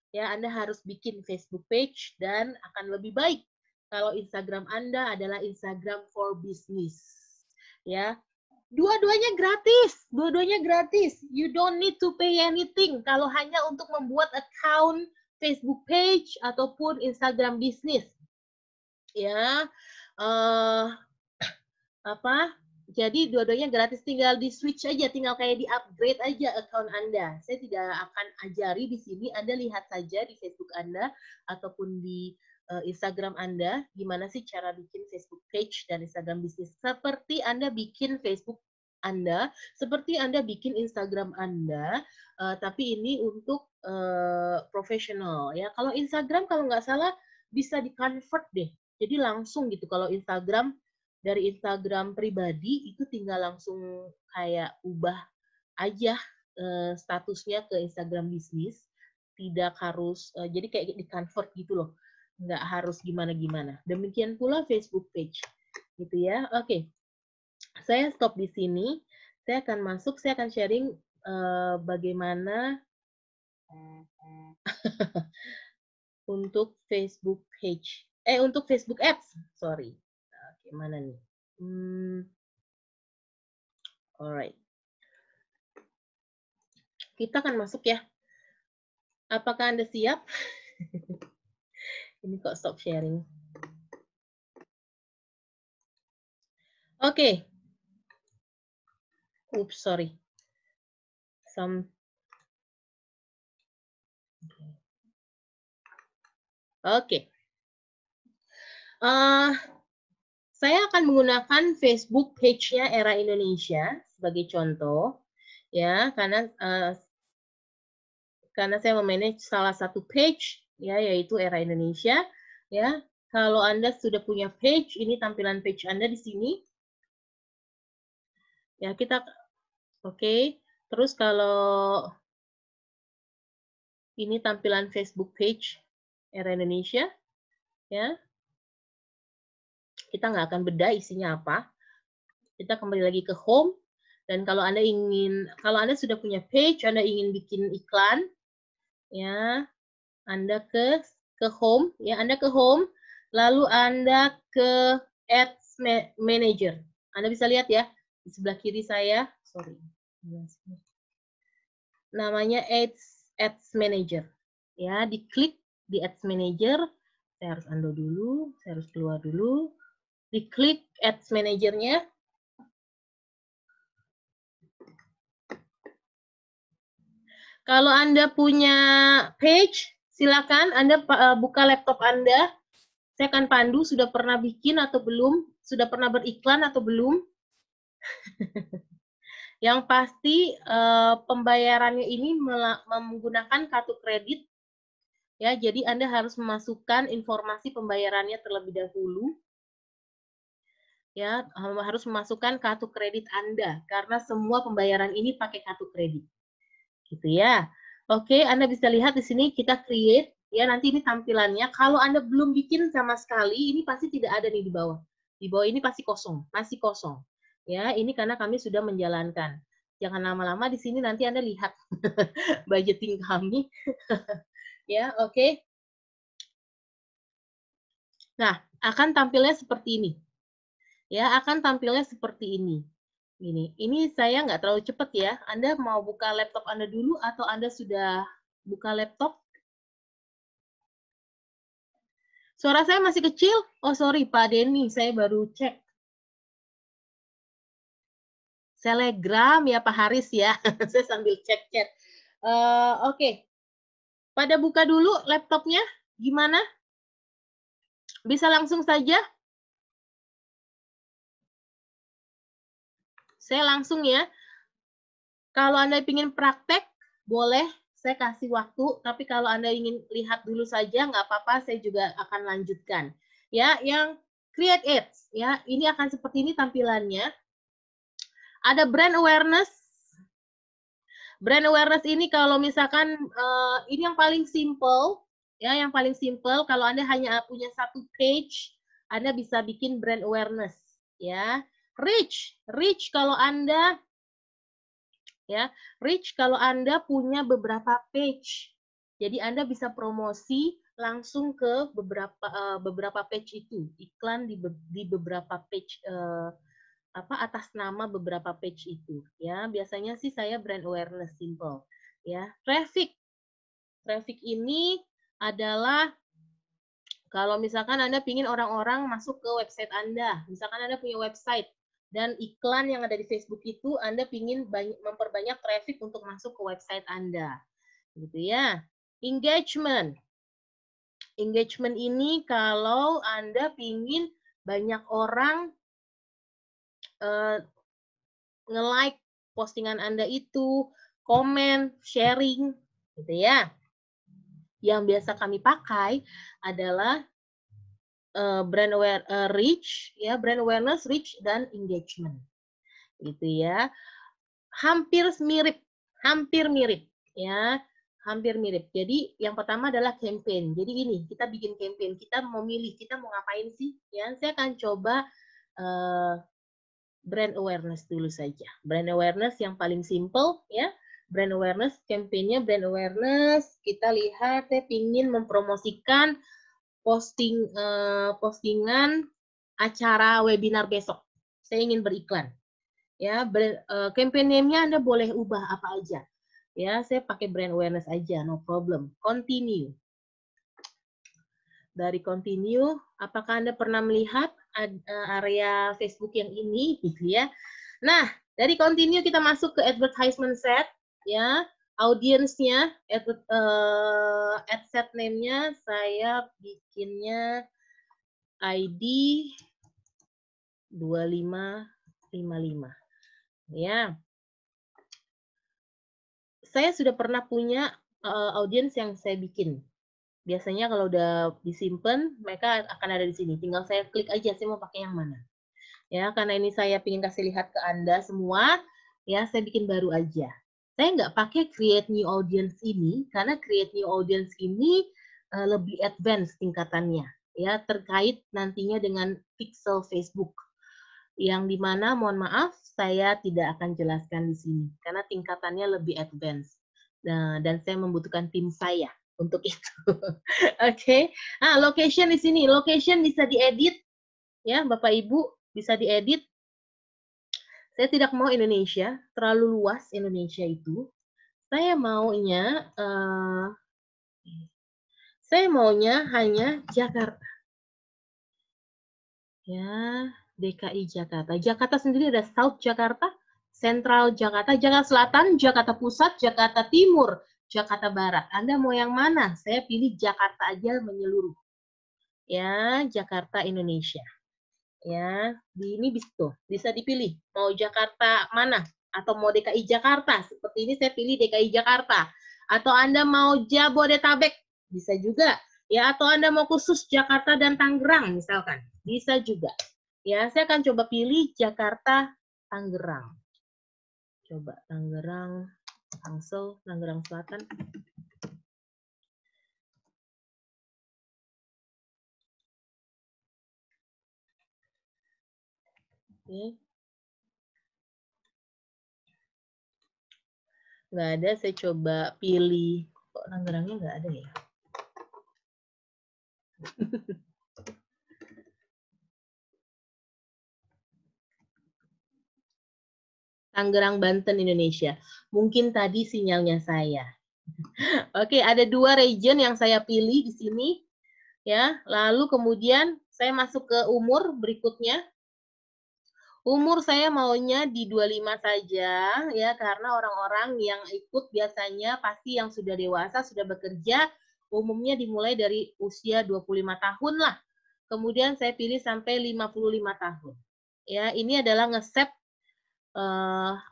Ya, Anda harus bikin Facebook page dan akan lebih baik kalau Instagram Anda adalah Instagram for business. Ya. Dua-duanya gratis. You don't need to pay anything kalau hanya untuk membuat account Facebook page ataupun Instagram business. Ya. Jadi dua-duanya gratis, tinggal di switch aja, tinggal kayak di upgrade aja account Anda. Saya tidak akan ajari di sini, Anda lihat saja di Facebook Anda ataupun di Instagram Anda, gimana sih cara bikin Facebook page dan Instagram bisnis. Seperti Anda bikin Facebook Anda, seperti Anda bikin Instagram Anda, tapi ini untuk profesional. Ya, kalau Instagram kalau nggak salah bisa di-convert deh. Jadi langsung gitu, kalau Instagram dari Instagram pribadi itu tinggal langsung kayak ubah aja statusnya ke Instagram bisnis, tidak harus jadi kayak di-convert gitu loh, nggak harus gimana-gimana. Demikian pula Facebook page, gitu ya. Oke, saya stop di sini. Saya akan masuk, saya akan sharing bagaimana untuk Facebook page, untuk Facebook Ads, sorry. Oke, mana nih? Alright. Kita akan masuk ya. Apakah Anda siap? Ini kok stop sharing. Oke. Oops, sorry. Oke. Saya akan menggunakan Facebook page-nya Era Indonesia sebagai contoh, ya, karena saya memanage salah satu page, ya, yaitu Era Indonesia, ya. Kalau Anda sudah punya page, ini tampilan page Anda di sini. Ya, kita, oke. Terus kalau ini tampilan Facebook page Era Indonesia, ya. Kita nggak akan bedah isinya apa. Kita kembali lagi ke home. Dan kalau Anda sudah punya page, Anda ingin bikin iklan, ya, Anda ke home, ya, Anda ke home, lalu Anda ke Ads Manager. Anda bisa lihat ya, di sebelah kiri saya, sorry, namanya Ads Manager. Ya, diklik di Ads Manager, saya harus undo dulu, saya harus keluar dulu, diklik Ads Manager-nya. Kalau Anda punya page, silakan Anda buka laptop Anda. Saya akan pandu sudah pernah bikin atau belum, sudah pernah beriklan atau belum. Yang pasti pembayarannya ini menggunakan kartu kredit. Ya, jadi Anda harus memasukkan informasi pembayarannya terlebih dahulu. Ya, harus memasukkan kartu kredit Anda karena semua pembayaran ini pakai kartu kredit. Gitu ya. Oke, Anda bisa lihat di sini kita create, ya nanti ini tampilannya. Kalau Anda belum bikin sama sekali, ini pasti tidak ada nih di bawah. Di bawah ini pasti kosong, masih kosong. Ya, ini karena kami sudah menjalankan. Jangan lama-lama di sini nanti Anda lihat budgeting kami. Ya, oke. Nah, akan tampilnya seperti ini. Ya, akan tampilnya seperti ini. Ini saya nggak terlalu cepat ya. Anda mau buka laptop Anda dulu atau Anda sudah buka laptop? Suara saya masih kecil? Oh, sorry Pak Denny, saya baru cek. Telegram ya Pak Haris ya. Saya sambil cek chat. Oke. Pada buka dulu laptopnya. Gimana? Bisa langsung saja? Saya langsung ya. Kalau Anda ingin praktek, boleh saya kasih waktu. Tapi kalau Anda ingin lihat dulu saja, nggak apa-apa, saya juga akan lanjutkan. Ya, yang create ads, ya, ini akan seperti ini tampilannya. Ada brand awareness. Brand awareness ini kalau misalkan ini yang paling simple, ya, yang paling simple. Kalau Anda hanya punya satu page, Anda bisa bikin brand awareness, ya. Reach kalau Anda ya, reach kalau Anda punya beberapa page. Jadi Anda bisa promosi langsung ke beberapa page itu, iklan di beberapa page atas nama beberapa page itu, ya. Biasanya sih saya brand awareness simple, ya. Traffic ini adalah kalau misalkan Anda ingin orang-orang masuk ke website Anda, misalkan Anda punya website dan iklan yang ada di Facebook itu Anda ingin memperbanyak traffic untuk masuk ke website Anda, gitu ya. Engagement ini kalau Anda ingin banyak orang nge-like postingan Anda itu, komen, sharing, gitu ya. Yang biasa kami pakai adalah brand reach, ya, brand awareness, reach, dan engagement, gitu ya. Hampir mirip, ya, hampir mirip. Jadi yang pertama adalah campaign. Jadi ini kita bikin campaign, kita mau milih, kita mau ngapain sih? Ya, saya akan coba brand awareness dulu saja. Brand awareness yang paling simple, ya. Brand awareness, campaignnya brand awareness. Kita lihat, saya ingin mempromosikan postingan acara webinar besok. Saya ingin beriklan. Ya, campaign name-nya Anda boleh ubah apa aja. Ya, saya pakai brand awareness aja, no problem. Continue. Dari continue, apakah Anda pernah melihat area Facebook yang ini, gitu ya? Nah, dari continue kita masuk ke advertisement set, ya. Audiensnya, ad set name-nya saya bikinnya ID 2555. Ya. Saya sudah pernah punya audiens yang saya bikin. Biasanya kalau udah disimpan, mereka akan ada di sini. Tinggal saya klik aja, saya mau pakai yang mana. Ya, karena ini saya ingin kasih lihat ke Anda semua, ya, saya bikin baru aja. Saya nggak pakai create new audience ini, karena create new audience ini lebih advance tingkatannya, ya, terkait nantinya dengan pixel Facebook. Yang dimana, mohon maaf, saya tidak akan jelaskan di sini, karena tingkatannya lebih advance. Nah, dan saya membutuhkan tim saya untuk itu. Oke. Nah, location di sini. Location bisa diedit, ya, Bapak Ibu, bisa diedit. Saya tidak mau Indonesia, terlalu luas Indonesia itu. Saya maunya hanya Jakarta. Ya, DKI Jakarta. Jakarta sendiri ada South Jakarta, Central Jakarta, Jakarta Selatan, Jakarta Pusat, Jakarta Timur, Jakarta Barat. Anda mau yang mana? Saya pilih Jakarta aja menyeluruh. Ya, Jakarta Indonesia. Ya, ini bisa dipilih. Mau Jakarta mana? Atau mau DKI Jakarta? Seperti ini saya pilih DKI Jakarta. Atau Anda mau Jabodetabek? Bisa juga. Ya, atau Anda mau khusus Jakarta dan Tangerang misalkan. Bisa juga. Ya, saya akan coba pilih Jakarta Tangerang. Coba Tangerang. Tangsel, Tangerang Selatan. Oke. Nggak ada, saya coba pilih. Kok Tangerangnya nggak ada ya? Tangerang, Banten, Indonesia. Mungkin tadi sinyalnya saya. Oke, ada 2 region yang saya pilih di sini. Ya, lalu kemudian saya masuk ke umur berikutnya. Umur saya maunya di 25 saja, ya, karena orang-orang yang ikut biasanya pasti yang sudah dewasa, sudah bekerja, umumnya dimulai dari usia 25 tahun lah. Kemudian saya pilih sampai 55 tahun. Ya, ini adalah nge-set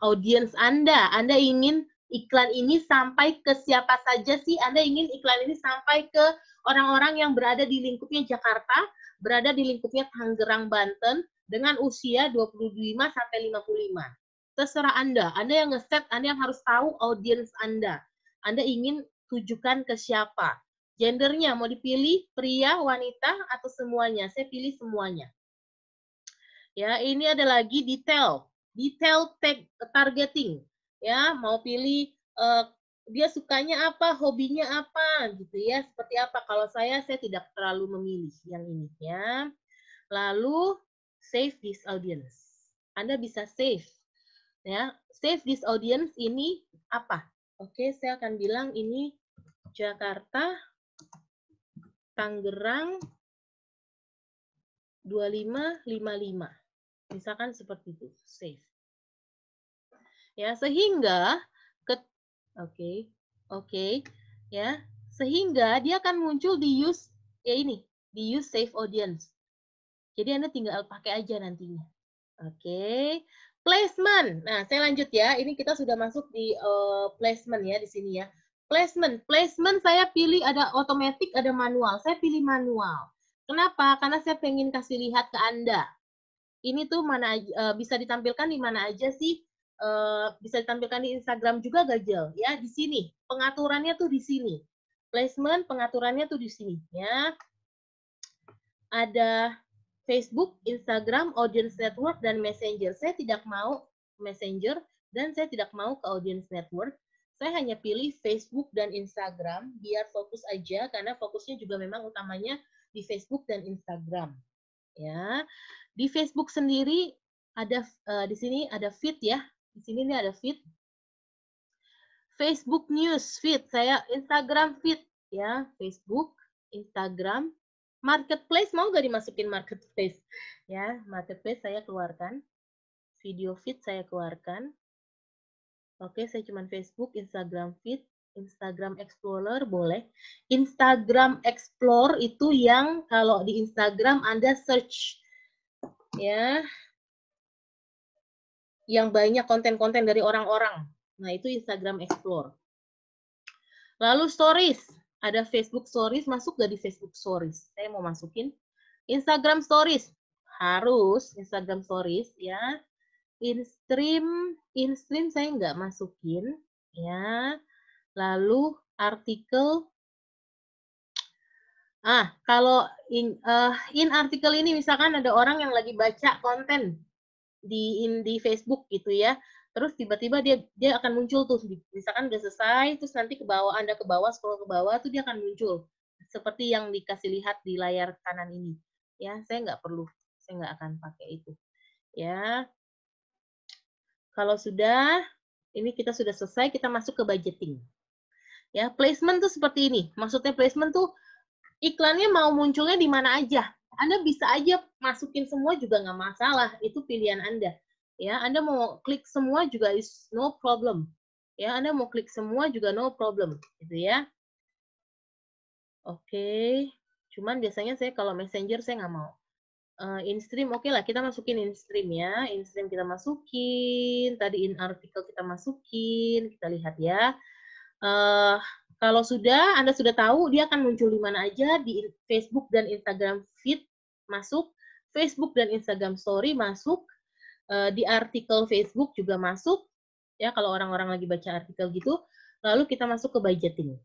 audiens Anda. Anda ingin iklan ini sampai ke siapa saja sih? Anda ingin iklan ini sampai ke orang-orang yang berada di lingkupnya Jakarta, berada di lingkupnya Tangerang, Banten, dengan usia 25 sampai 55. Terserah Anda. Anda yang ngeset, Anda yang harus tahu audiens Anda. Anda ingin tujukan ke siapa? Gendernya mau dipilih pria, wanita, atau semuanya? Saya pilih semuanya. Ya, ini ada lagi detail targeting. Ya, mau pilih dia sukanya apa, hobinya apa, gitu ya. Seperti apa? Kalau saya tidak terlalu memilih yang ini ya. Lalu save this audience. Anda bisa save ya. Save this audience ini apa? Oke, saya akan bilang ini Jakarta, Tangerang 2555. Misalkan seperti itu, save. Ya, sehingga oke, ya, sehingga dia akan muncul di use save audience. Jadi Anda tinggal pakai aja nantinya. Oke. Placement. Nah, saya lanjut ya. Ini kita sudah masuk di placement ya di sini ya. Placement saya pilih ada otomatis, ada manual. Saya pilih manual. Kenapa? Karena saya pengen kasih lihat ke Anda. Ini tuh mana bisa ditampilkan di mana aja sih? Bisa ditampilkan di Instagram juga Gajel ya, di sini. Pengaturannya tuh di sini. Placement pengaturannya tuh di sini ya. Ada Facebook, Instagram, Audience Network, dan Messenger. Saya tidak mau Messenger dan saya tidak mau ke Audience Network. Saya hanya pilih Facebook dan Instagram biar fokus aja karena fokusnya juga memang utamanya di Facebook dan Instagram. Ya, di Facebook sendiri ada di sini ada feed ya. Di sini nih ada feed. Facebook News feed, saya Instagram feed ya, Facebook, Instagram, Marketplace mau gak dimasukin Marketplace? Ya, Marketplace saya keluarkan. Video feed saya keluarkan. Oke, saya cuma Facebook, Instagram feed, Instagram Explorer boleh. Instagram Explore itu yang kalau di Instagram Anda search ya, yang banyak konten-konten dari orang-orang. Nah, itu Instagram Explore. Lalu Stories. Ada Facebook Stories, masuk gak di Facebook Stories? Saya mau masukin. Instagram Stories. Harus Instagram Stories ya. In-stream saya nggak masukin. Ya. Lalu artikel. Kalau in artikel ini misalkan ada orang yang lagi baca konten di Facebook gitu ya, terus tiba-tiba dia akan muncul tuh, misalkan udah selesai, terus nanti ke bawah, Anda ke bawah, scroll ke bawah tuh dia akan muncul seperti yang dikasih lihat di layar kanan ini ya. Saya nggak akan pakai itu ya. Kalau sudah ini kita sudah selesai, kita masuk ke budgeting ya. Placement tuh seperti ini, maksudnya placement tuh iklannya mau munculnya di mana aja. Anda bisa aja masukin semua juga nggak masalah, itu pilihan Anda. Ya, Anda mau klik semua juga is no problem. Ya, Anda mau klik semua juga no problem, gitu ya. Oke, cuman biasanya saya kalau Messenger saya nggak mau. In-stream oke lah, kita masukin in-stream ya. In-stream kita masukin, tadi in artikel kita masukin, kita lihat ya. Kalau Anda sudah tahu dia akan muncul di mana aja, di Facebook dan Instagram feed masuk, Facebook dan Instagram story masuk, di artikel Facebook juga masuk, Ya, kalau orang-orang lagi baca artikel gitu, lalu kita masuk ke budgeting.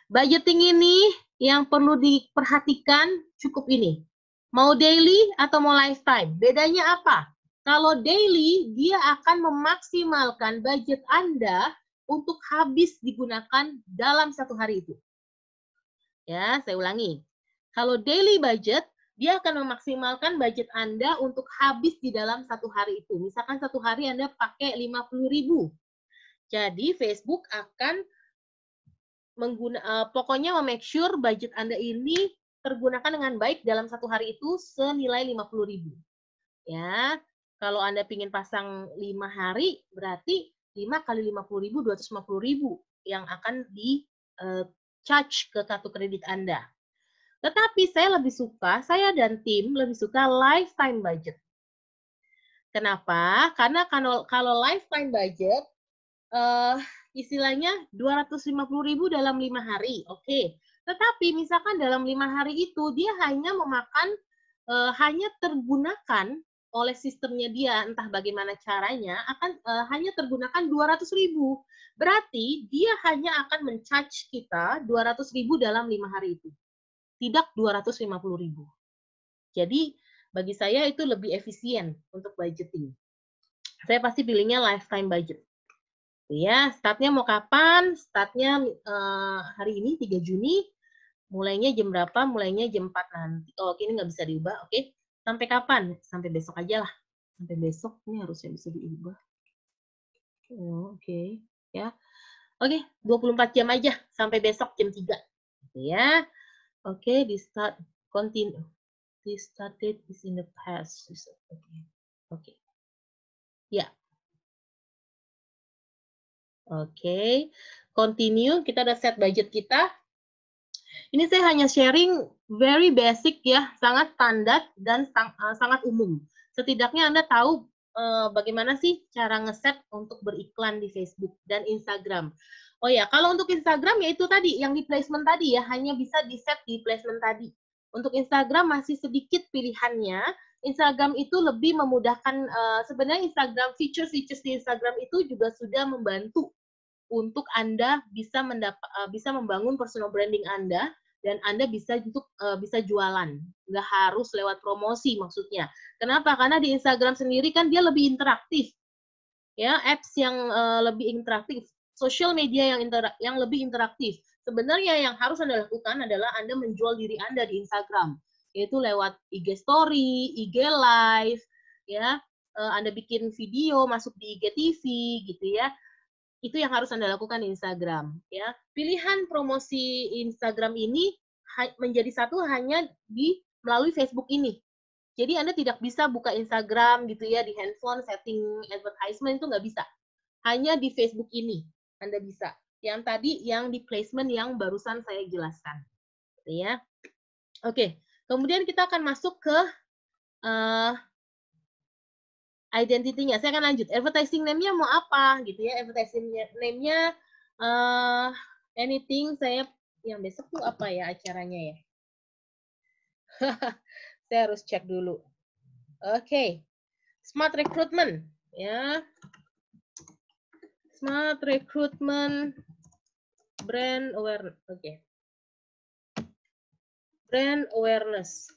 Budgeting ini yang perlu diperhatikan cukup ini. Mau daily atau mau lifetime? Bedanya apa? Kalau daily, dia akan memaksimalkan budget Anda untuk habis digunakan dalam satu hari itu. Ya, saya ulangi. Kalau daily budget, dia akan memaksimalkan budget Anda untuk habis di dalam satu hari itu. Misalkan satu hari Anda pakai 50.000. Jadi Facebook akan pokoknya make sure budget Anda ini tergunakan dengan baik dalam satu hari itu senilai 50.000. Ya, kalau Anda ingin pasang 5 hari, berarti 5 kali 50.000, 250.000 yang akan di-charge ke kartu kredit Anda. Tetapi saya dan tim lebih suka lifetime budget. Kenapa? Karena kalau lifetime budget, istilahnya 250.000 dalam 5 hari, oke. Tetapi misalkan dalam 5 hari itu dia hanya memakan, hanya tergunakan oleh sistemnya dia, entah bagaimana caranya, akan hanya tergunakan 200.000. Berarti dia hanya akan men-charge kita 200.000 dalam 5 hari itu, tidak 250.000. Jadi bagi saya itu lebih efisien untuk budgeting. Saya pasti pilihnya lifetime budget. Ya, startnya mau kapan? Startnya hari ini 3 Juni. Mulainya jam berapa? Mulainya jam 4 nanti. Oh, ini nggak bisa diubah. Oke. Sampai kapan? Sampai besok aja lah. Sampai besok ini harusnya bisa diubah. Oh, oke. Ya. Oke, 24 jam aja sampai besok jam 3. Ya. Oke, di start continue. The start date is in the past. Oke. Ya. Oke. Continue, kita udah set budget kita. Ini saya hanya sharing very basic ya, sangat standar dan sangat umum. Setidaknya Anda tahu bagaimana sih cara ngeset untuk beriklan di Facebook dan Instagram. Oh ya, kalau untuk Instagram ya itu tadi, yang di placement tadi ya, hanya bisa di-set di placement tadi. Untuk Instagram masih sedikit pilihannya. Instagram itu lebih memudahkan, sebenarnya Instagram, feature-features di Instagram itu juga sudah membantu untuk Anda bisa bisa membangun personal branding Anda dan Anda bisa bisa jualan. Nggak harus lewat promosi maksudnya. Kenapa? Karena di Instagram sendiri kan dia lebih interaktif. Ya, apps yang lebih interaktif, social media yang lebih interaktif. Sebenarnya yang harus Anda lakukan adalah Anda menjual diri Anda di Instagram, yaitu lewat IG story, IG live, ya. Anda bikin video masuk di IGTV gitu ya. Itu yang harus Anda lakukan di Instagram, ya. Pilihan promosi Instagram ini menjadi satu hanya melalui Facebook ini. Jadi Anda tidak bisa buka Instagram gitu ya di handphone, setting advertisement itu nggak bisa. Hanya di Facebook ini Anda bisa. Yang tadi yang di placement yang barusan saya jelaskan. Gitu ya. Oke, kemudian kita akan masuk ke identity-nya. Saya akan lanjut. Advertising name-nya mau apa gitu ya. Advertising name-nya anything. Saya yang besok tuh apa ya acaranya ya? Saya harus cek dulu. Oke. Smart recruitment ya. Smart recruitment brand awareness. Oke. Brand awareness.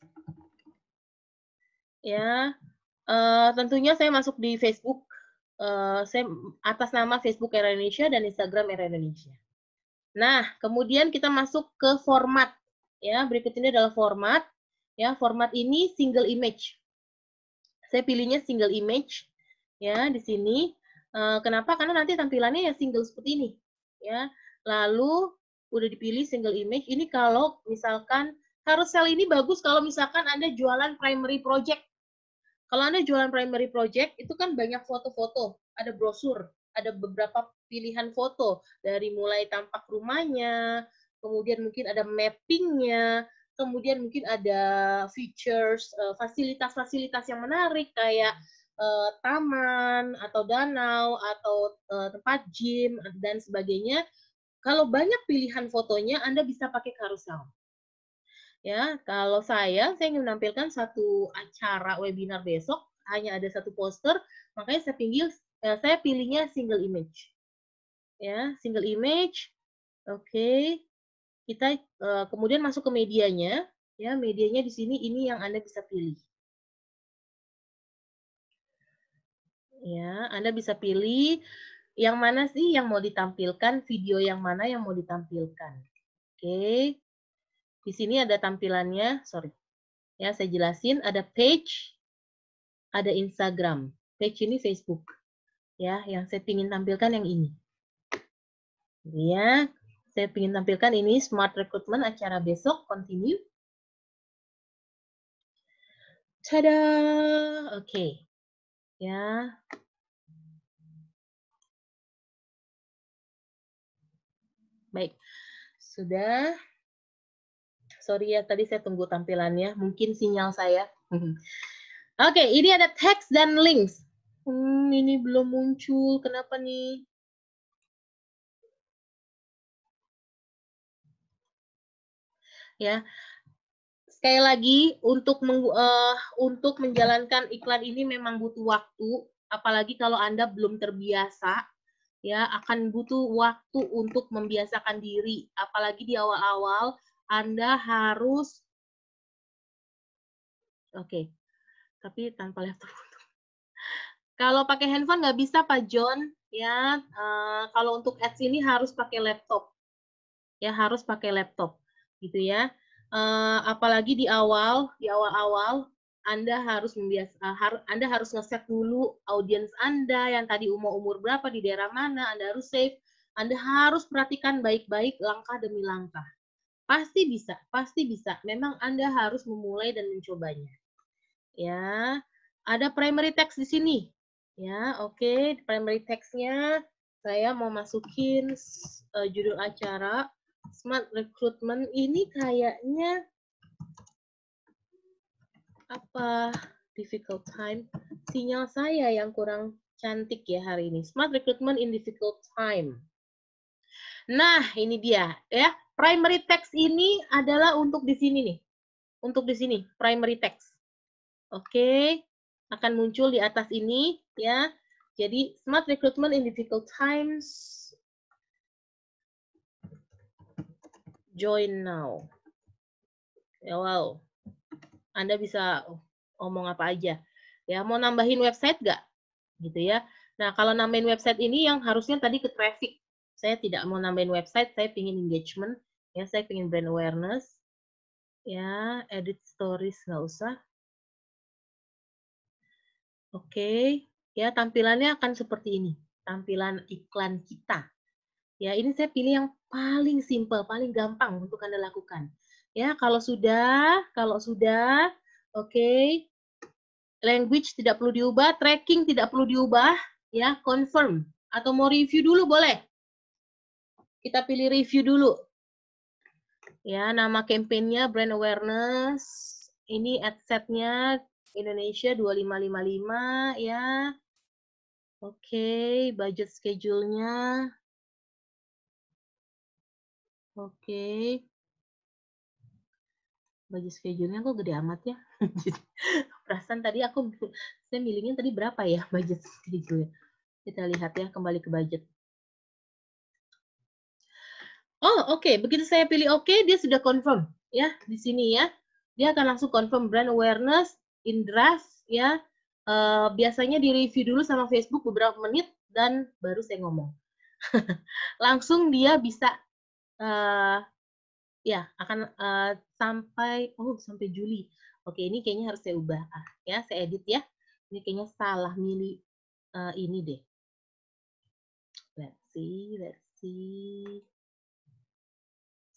Ya. Tentunya saya masuk di Facebook, saya atas nama Facebook Era Indonesia dan Instagram Era Indonesia. Nah, kemudian kita masuk ke format. Ya, berikut ini adalah format. Ya, format ini single image. Saya pilihnya single image. Ya, di sini. Kenapa? Karena nanti tampilannya ya single seperti ini. Ya, lalu udah dipilih single image. Ini kalau misalkan carousel ini bagus kalau misalkan Anda jualan primary project. Kalau Anda jualan primary project, itu kan banyak foto-foto, ada brosur, ada beberapa pilihan foto, dari mulai tampak rumahnya, kemudian mungkin ada mappingnya, kemudian mungkin ada features, fasilitas-fasilitas yang menarik, kayak taman, atau danau, atau tempat gym, dan sebagainya. Kalau banyak pilihan fotonya, Anda bisa pakai carousel. Ya, kalau saya ingin menampilkan satu acara webinar besok, hanya ada satu poster, makanya Ya, saya pilihnya single image. Ya, single image. Oke. Kita kemudian masuk ke medianya. Ya, medianya di sini ini yang Anda bisa pilih. Ya, Anda bisa pilih yang mana sih yang mau ditampilkan, video yang mana yang mau ditampilkan. Oke. Di sini ada tampilannya, sorry. Ya, saya jelasin, ada page, ada Instagram. Page ini Facebook. Ya, yang saya ingin tampilkan yang ini. Ya, saya ingin tampilkan ini Smart Recruitment acara besok, continue. Tada! Oke. Ya. Baik. Sudah. Sorry ya, tadi saya tunggu tampilannya. Mungkin sinyal saya. Oke, ini ada teks dan links. Ini belum muncul. Kenapa nih? Ya, sekali lagi untuk menjalankan iklan ini memang butuh waktu. Apalagi kalau Anda belum terbiasa, ya akan butuh waktu untuk membiasakan diri. Apalagi di awal-awal, Anda harus, oke, tapi tanpa laptop. Kalau pakai handphone nggak bisa Pak John, ya. Kalau untuk ads ini harus pakai laptop, ya harus pakai laptop, gitu ya. Apalagi di awal-awal Anda harus Anda harus ngeset dulu audiens Anda yang tadi umur berapa, di daerah mana, Anda harus save. Anda harus perhatikan baik-baik langkah demi langkah. Pasti bisa, pasti bisa. Memang Anda harus memulai dan mencobanya. Ya, ada primary text di sini. Ya, oke. Primary text-nya saya mau masukin judul acara Smart Recruitment. Ini kayaknya apa? Difficult time. Sinyal saya yang kurang cantik ya hari ini. Smart Recruitment in Difficult Time. Nah, ini dia ya. Primary text ini adalah untuk di sini nih. Untuk di sini, primary text. Oke, akan muncul di atas ini ya. Jadi Smart Recruitment in Difficult Times. Join now. Ya, wow. Anda bisa ngomong apa aja. Ya, mau nambahin website nggak? Gitu ya. Nah, kalau nambahin website ini yang harusnya tadi ke traffic. Saya tidak mau nambahin website, saya ingin engagement. Ya, saya ingin brand awareness. Ya, edit stories nggak usah. Oke, ya tampilannya akan seperti ini. Tampilan iklan kita. Ya, ini saya pilih yang paling simple, paling gampang untuk Anda lakukan. Ya, kalau sudah, oke. Language tidak perlu diubah, tracking tidak perlu diubah, ya, confirm. Atau mau review dulu boleh. Kita pilih review dulu. Ya, nama campaign-nya brand awareness. Ini ad set-nya Indonesia 2555 ya. Oke, budget schedule-nya. Oke. Budget schedule-nya kok gede amat ya. Perasaan tadi saya milihnya tadi berapa ya budget schedule-nya. Kita lihat ya, kembali ke budget. Oh, oke. Begitu saya pilih oke, dia sudah confirm ya di sini ya. Dia akan langsung confirm brand awareness in draft ya. Biasanya di review dulu sama Facebook beberapa menit dan baru saya ngomong. Langsung dia bisa ya akan sampai Juli. Oke, ini kayaknya harus saya ubah. Ya, saya edit ya. Ini kayaknya salah milih ini deh. Let's see.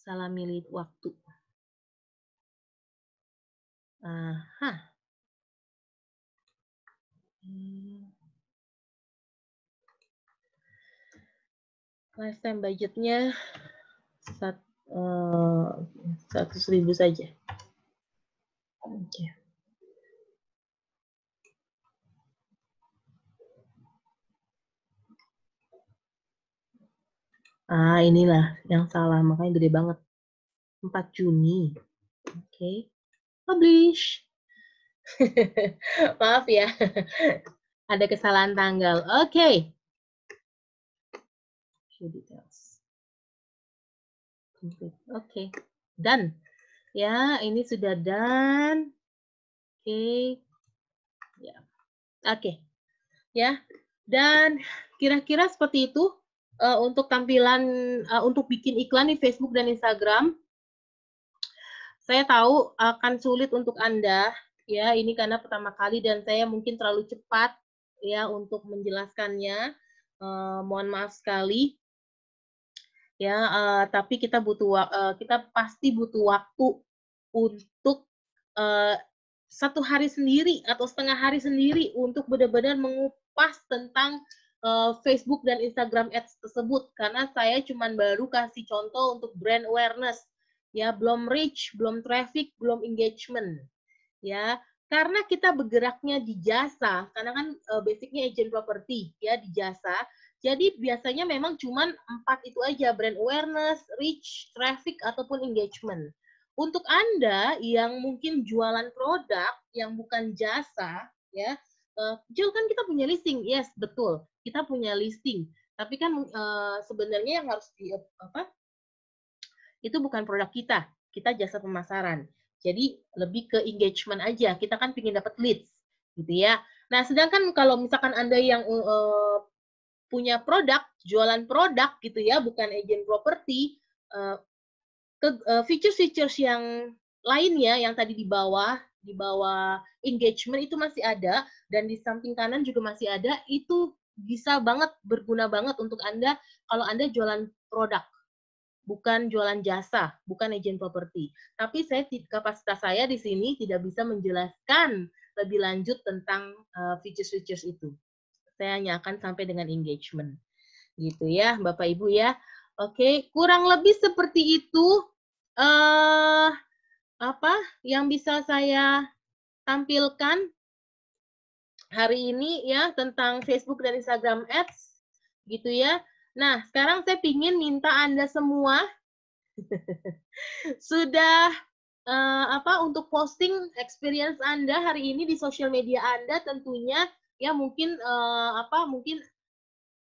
Salah milih waktu. Lifetime budgetnya 100.000 saja. Oke. Inilah yang salah, makanya gede banget. 4 Juni. Oke. Publish. Maaf ya. Ada kesalahan tanggal. Oke. Show details. Oke. Done. Ya, ini sudah done. Oke. Ya. Oke. Ya. Dan kira-kira seperti itu untuk tampilan untuk bikin iklan di Facebook dan Instagram. Saya tahu akan sulit untuk Anda, ya, ini karena pertama kali dan saya mungkin terlalu cepat ya untuk menjelaskannya. Mohon maaf sekali. Ya, tapi kita pasti butuh waktu untuk eee, 1 hari sendiri atau setengah hari sendiri untuk benar-benar mengupas tentang Facebook dan Instagram Ads tersebut. Karena saya cuman baru kasih contoh untuk brand awareness, ya, belum reach, belum traffic, belum engagement, ya. Karena kita bergeraknya di jasa, karena kan basic-nya agent property, ya, di jasa. Jadi biasanya memang cuman 4 itu aja, brand awareness, reach, traffic, ataupun engagement. Untuk Anda yang mungkin jualan produk yang bukan jasa, ya, Jul kan kita punya listing, yes, betul, kita punya listing. Tapi kan sebenarnya yang harus itu bukan produk kita jasa pemasaran. Jadi lebih ke engagement aja, kita kan pingin dapat leads, gitu ya. Nah, sedangkan kalau misalkan Anda yang punya produk, jualan produk gitu ya, bukan agent property, features-features yang lainnya yang tadi di bawah engagement itu masih ada, dan di samping kanan juga masih ada, itu bisa banget, berguna banget untuk Anda kalau Anda jualan produk, bukan jualan jasa, bukan agent property. Tapi kapasitas saya di sini tidak bisa menjelaskan lebih lanjut tentang features-features itu. Saya hanya akan sampai dengan engagement. Gitu ya, Bapak Ibu ya. Oke, kurang lebih seperti itu apa yang bisa saya tampilkan hari ini ya tentang Facebook dan Instagram Ads gitu ya. Nah, sekarang saya ingin minta Anda semua sudah untuk posting experience Anda hari ini di sosial media Anda tentunya ya mungkin mungkin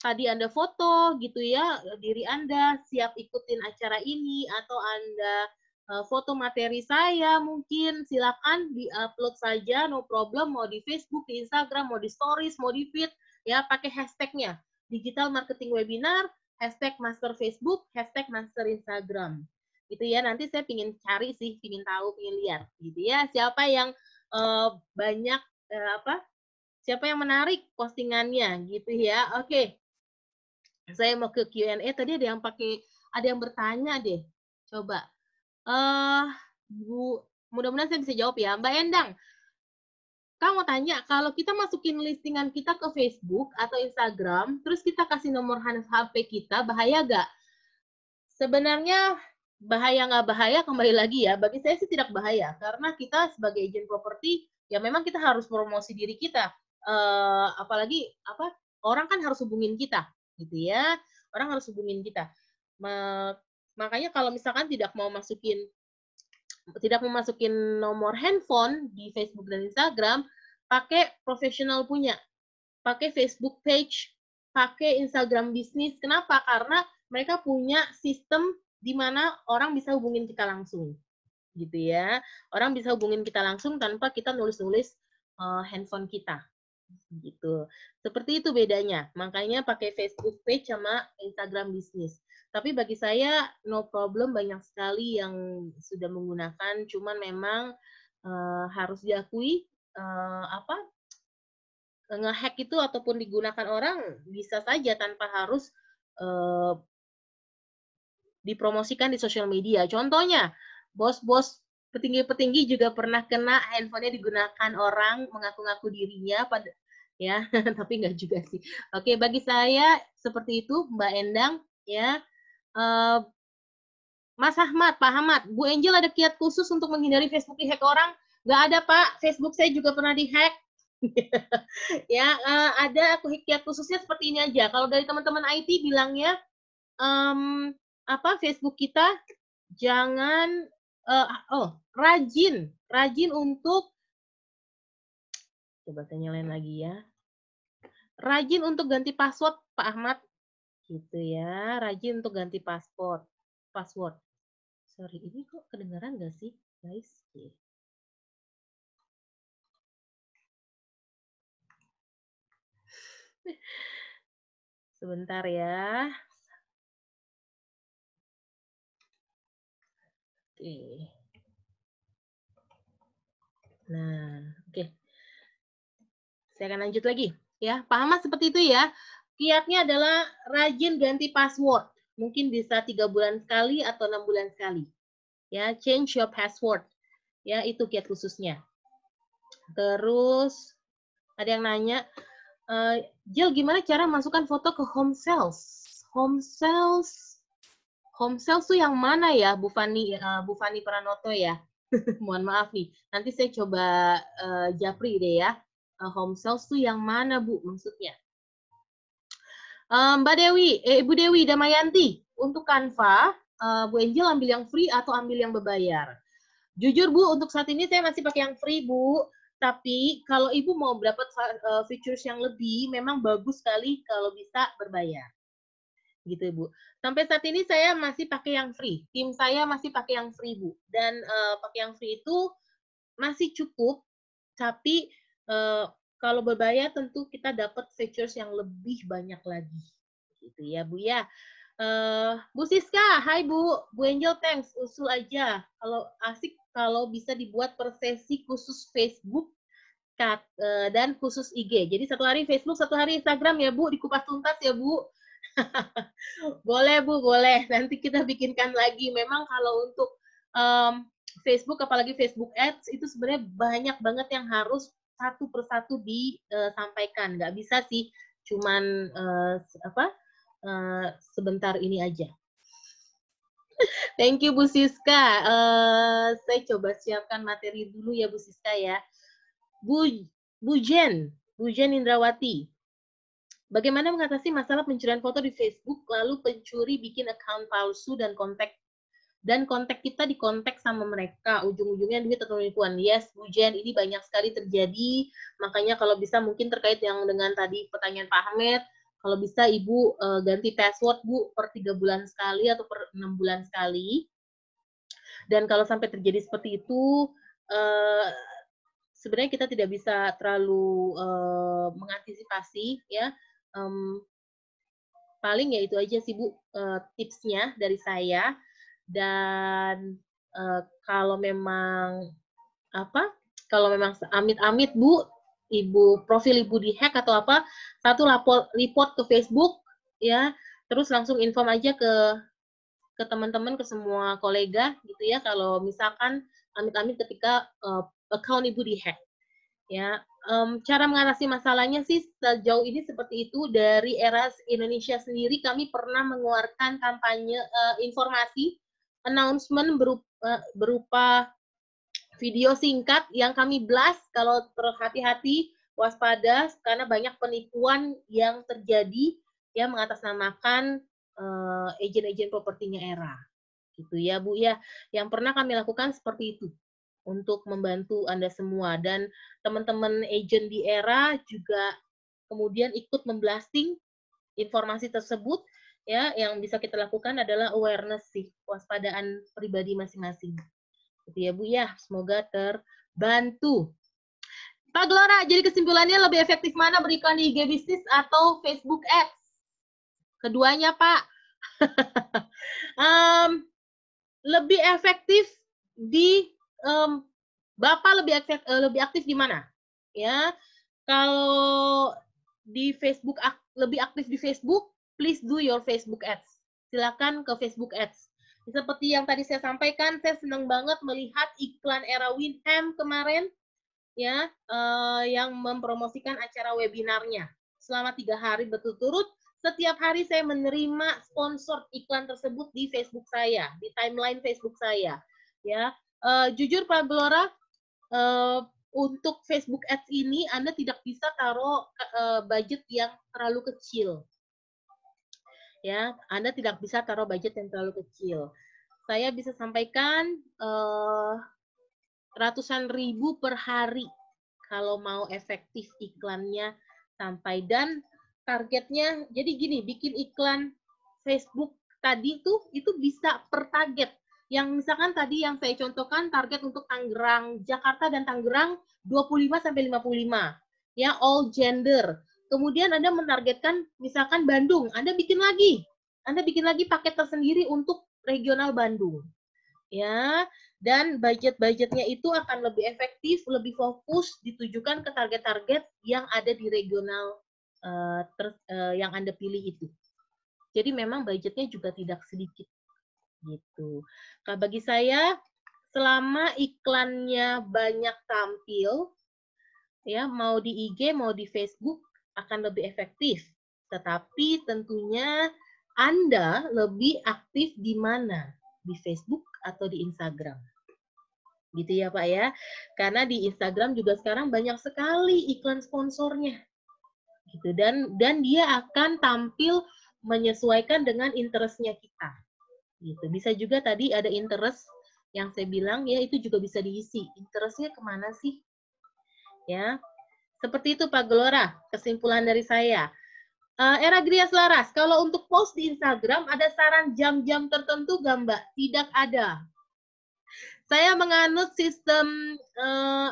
tadi Anda foto gitu ya, diri Anda siap ikutin acara ini atau Anda foto materi saya mungkin silakan di-upload saja, no problem, mau di Facebook, di Instagram, mau di stories, mau di feed, ya pakai hashtagnya. Digital Marketing Webinar, hashtag Master Facebook, hashtag Master Instagram. Gitu ya, nanti saya pingin cari sih, pingin tahu, pingin lihat. Gitu ya, siapa yang banyak, siapa yang menarik postingannya gitu ya. Oke, saya mau ke Q&A. Tadi ada yang bertanya deh. Coba. Bu, mudah-mudahan saya bisa jawab ya. Mbak Endang, Kang mau tanya, kalau kita masukin listingan kita ke Facebook atau Instagram, terus kita kasih nomor HP kita, bahaya nggak? Sebenarnya bahaya nggak bahaya kembali lagi ya. Bagi saya sih tidak bahaya, karena kita sebagai agent properti, ya memang kita harus promosi diri kita. Apalagi orang kan harus hubungin kita, gitu ya. Orang harus hubungin kita. Makanya kalau misalkan tidak memasukin nomor handphone di Facebook dan Instagram, pakai profesional punya, pakai Facebook page, pakai Instagram bisnis. Kenapa? Karena mereka punya sistem di mana orang bisa hubungin kita langsung, gitu ya. Orang bisa hubungin kita langsung tanpa kita nulis-nulis handphone kita, gitu. Seperti itu bedanya. Makanya pakai Facebook page sama Instagram bisnis. Tapi bagi saya no problem, banyak sekali yang sudah menggunakan, cuman memang harus diakui nge-hack itu ataupun digunakan orang bisa saja tanpa harus dipromosikan di sosial media. Contohnya, bos-bos petinggi-petinggi juga pernah kena handphonenya digunakan orang mengaku-ngaku dirinya ya, tapi enggak juga sih. Oke, bagi saya seperti itu, Mbak Endang, ya. Mas Ahmad, Pak Ahmad, Bu Angel ada kiat khusus untuk menghindari Facebook dihack orang? Nggak ada, Pak. Facebook saya juga pernah dihack. Ya, ada kiat khususnya seperti ini aja. Kalau dari teman-teman IT bilangnya, Facebook kita jangan rajin untuk coba saya nyalain lagi ya. rajin untuk ganti password, Pak Ahmad. Gitu ya, rajin untuk ganti password. Sorry, ini kok kedengaran nggak sih, guys? Sebentar ya. Oke. Nah, oke. Saya akan lanjut lagi. Ya, Pak Ahmad seperti itu ya. Kiatnya adalah rajin ganti password. Mungkin bisa 3 bulan sekali atau 6 bulan sekali. Ya, change your password. Ya, itu kiat khususnya. Terus ada yang nanya, Jill, gimana cara masukkan foto ke home sales? Home sales tuh yang mana ya, Bu Fani Pranoto ya? Mohon maaf nih. Nanti saya coba japri deh ya. Home sales tuh yang mana, Bu, maksudnya? Mbak Dewi, Ibu Dewi Damayanti, untuk Canva, Bu Angel ambil yang free atau ambil yang berbayar? Jujur Bu, untuk saat ini saya masih pakai yang free Bu. Tapi kalau Ibu mau dapat features yang lebih, memang bagus sekali kalau bisa berbayar. Gitu Bu. Sampai saat ini saya masih pakai yang free. Tim saya masih pakai yang free Bu. Dan pakai yang free itu masih cukup. Tapi kalau berbayar tentu kita dapat features yang lebih banyak lagi. Gitu ya Bu ya. Bu Siska, hai Bu. Bu Angel, thanks. Usul aja. Kalau asik, kalau bisa dibuat per sesi khusus Facebook dan khusus IG. Jadi satu hari Facebook, satu hari Instagram ya Bu. Dikupas tuntas ya Bu. Boleh Bu, boleh. Nanti kita bikinkan lagi. Memang kalau untuk Facebook, apalagi Facebook Ads, itu sebenarnya banyak banget yang harus satu persatu disampaikan. Nggak bisa sih cuman sebentar ini aja. Thank you Bu Siska. Saya coba siapkan materi dulu ya Bu Siska ya. Bu Jen Indrawati. Bagaimana mengatasi masalah pencurian foto di Facebook lalu pencuri bikin account palsu dan kontak kita dikontak sama mereka, ujung-ujungnya duit atau penipuan. Yes, Bu Jen, ini banyak sekali terjadi. Makanya kalau bisa mungkin terkait yang dengan tadi pertanyaan Pak Ahmed, kalau bisa Ibu ganti password Bu per 3 bulan sekali atau per 6 bulan sekali. Dan kalau sampai terjadi seperti itu, sebenarnya kita tidak bisa terlalu mengantisipasi ya. Paling ya itu aja sih Bu tipsnya dari saya. Dan kalau memang amit-amit Bu, profil Ibu dihack atau apa, satu report ke Facebook ya, terus langsung inform aja ke teman-teman, ke semua kolega gitu ya, kalau misalkan amit-amit ketika account Ibu dihack. Ya, cara mengatasi masalahnya sih sejauh ini seperti itu. Dari Eras Indonesia sendiri kami pernah mengeluarkan kampanye informasi announcement berupa video singkat yang kami blast kalau terhati-hati, waspada karena banyak penipuan yang terjadi yang mengatasnamakan agen-agen propertinya Era. Gitu ya Bu ya. Yang pernah kami lakukan seperti itu untuk membantu Anda semua, dan teman-teman agent di Era juga kemudian ikut memblasting informasi tersebut ya. Yang bisa kita lakukan adalah awareness sih, waspadaan pribadi masing-masing. Gitu ya Bu ya, semoga terbantu. Pak Glora, jadi kesimpulannya lebih efektif mana, beriklan di IG bisnis atau Facebook Ads? Keduanya Pak. Lebih efektif di Bapak lebih aktif di mana? Ya, kalau di Facebook lebih aktif di Facebook, please do your Facebook Ads. Silakan ke Facebook Ads. Seperti yang tadi saya sampaikan, saya senang banget melihat iklan Era Winham kemarin, ya, yang mempromosikan acara webinarnya selama 3 hari berturut-turut. Setiap hari saya menerima sponsor iklan tersebut di Facebook saya, di timeline Facebook saya. Ya, jujur Pak Glora, untuk Facebook Ads ini Anda tidak bisa taruh budget yang terlalu kecil. Ya, Anda tidak bisa taruh budget yang terlalu kecil. Saya bisa sampaikan ratusan ribu per hari kalau mau efektif iklannya sampai. Dan targetnya, jadi gini, bikin iklan Facebook tadi tuh itu bisa per target. Yang misalkan tadi yang saya contohkan target untuk Tangerang, Jakarta dan Tangerang 25 sampai 55. Ya, all gender. Kemudian Anda menargetkan misalkan Bandung, Anda bikin lagi paket tersendiri untuk regional Bandung. Ya, dan budget-budgetnya itu akan lebih efektif, lebih fokus, ditujukan ke target-target yang ada di regional yang Anda pilih itu. Jadi memang budgetnya juga tidak sedikit gitu. Nah, bagi saya selama iklannya banyak tampil, ya mau di IG mau di Facebook akan lebih efektif. Tetapi tentunya Anda lebih aktif di mana? Di Facebook atau di Instagram? Gitu ya Pak ya. Karena di Instagram juga sekarang banyak sekali iklan sponsornya. Gitu. Dan dia akan tampil menyesuaikan dengan interestnya kita. Gitu. Bisa juga tadi ada interest yang saya bilang ya itu juga bisa diisi. Interestnya kemana sih? Ya, seperti itu Pak Gelora. Kesimpulan dari saya. Era Grias Laras, kalau untuk post di Instagram ada saran jam-jam tertentu nggak Mbak? Tidak ada. Saya menganut sistem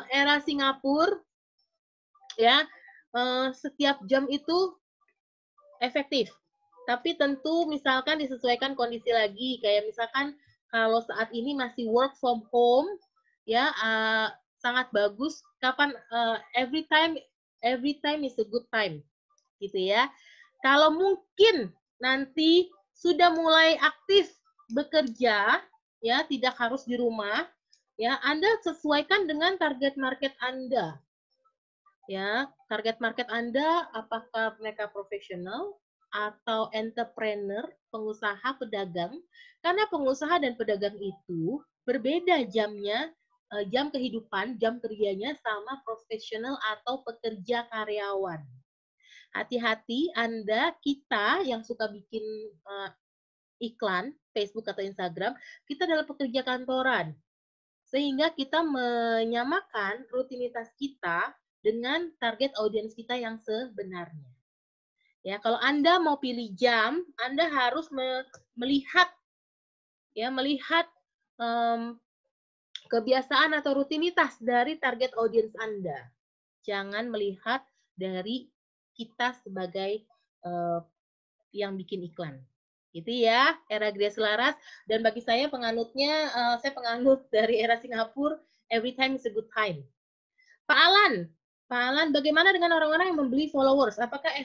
era Singapura, ya setiap jam itu efektif. Tapi tentu misalkan disesuaikan kondisi lagi, kayak misalkan kalau saat ini masih work from home, ya sangat bagus. Kapan every time is a good time, gitu ya. Kalau mungkin nanti sudah mulai aktif bekerja, ya tidak harus di rumah, ya Anda sesuaikan dengan target market Anda. Ya, target market Anda apakah mereka profesional atau entrepreneur, pengusaha, pedagang? Karena pengusaha dan pedagang itu berbeda jamnya, jam kehidupan, jam kerjanya sama profesional atau pekerja karyawan. Hati-hati Anda, kita yang suka bikin iklan Facebook atau Instagram, kita adalah pekerja kantoran. Sehingga kita menyamakan rutinitas kita dengan target audiens kita yang sebenarnya. Ya, kalau Anda mau pilih jam, Anda harus melihat kebiasaan atau rutinitas dari target audiens Anda. Jangan melihat dari kita sebagai yang bikin iklan. Gitu ya, era Grace Laras. Dan bagi saya penganutnya, saya penganut dari era Singapura, every time is a good time. Pak Alan, bagaimana dengan orang-orang yang membeli followers? Apakah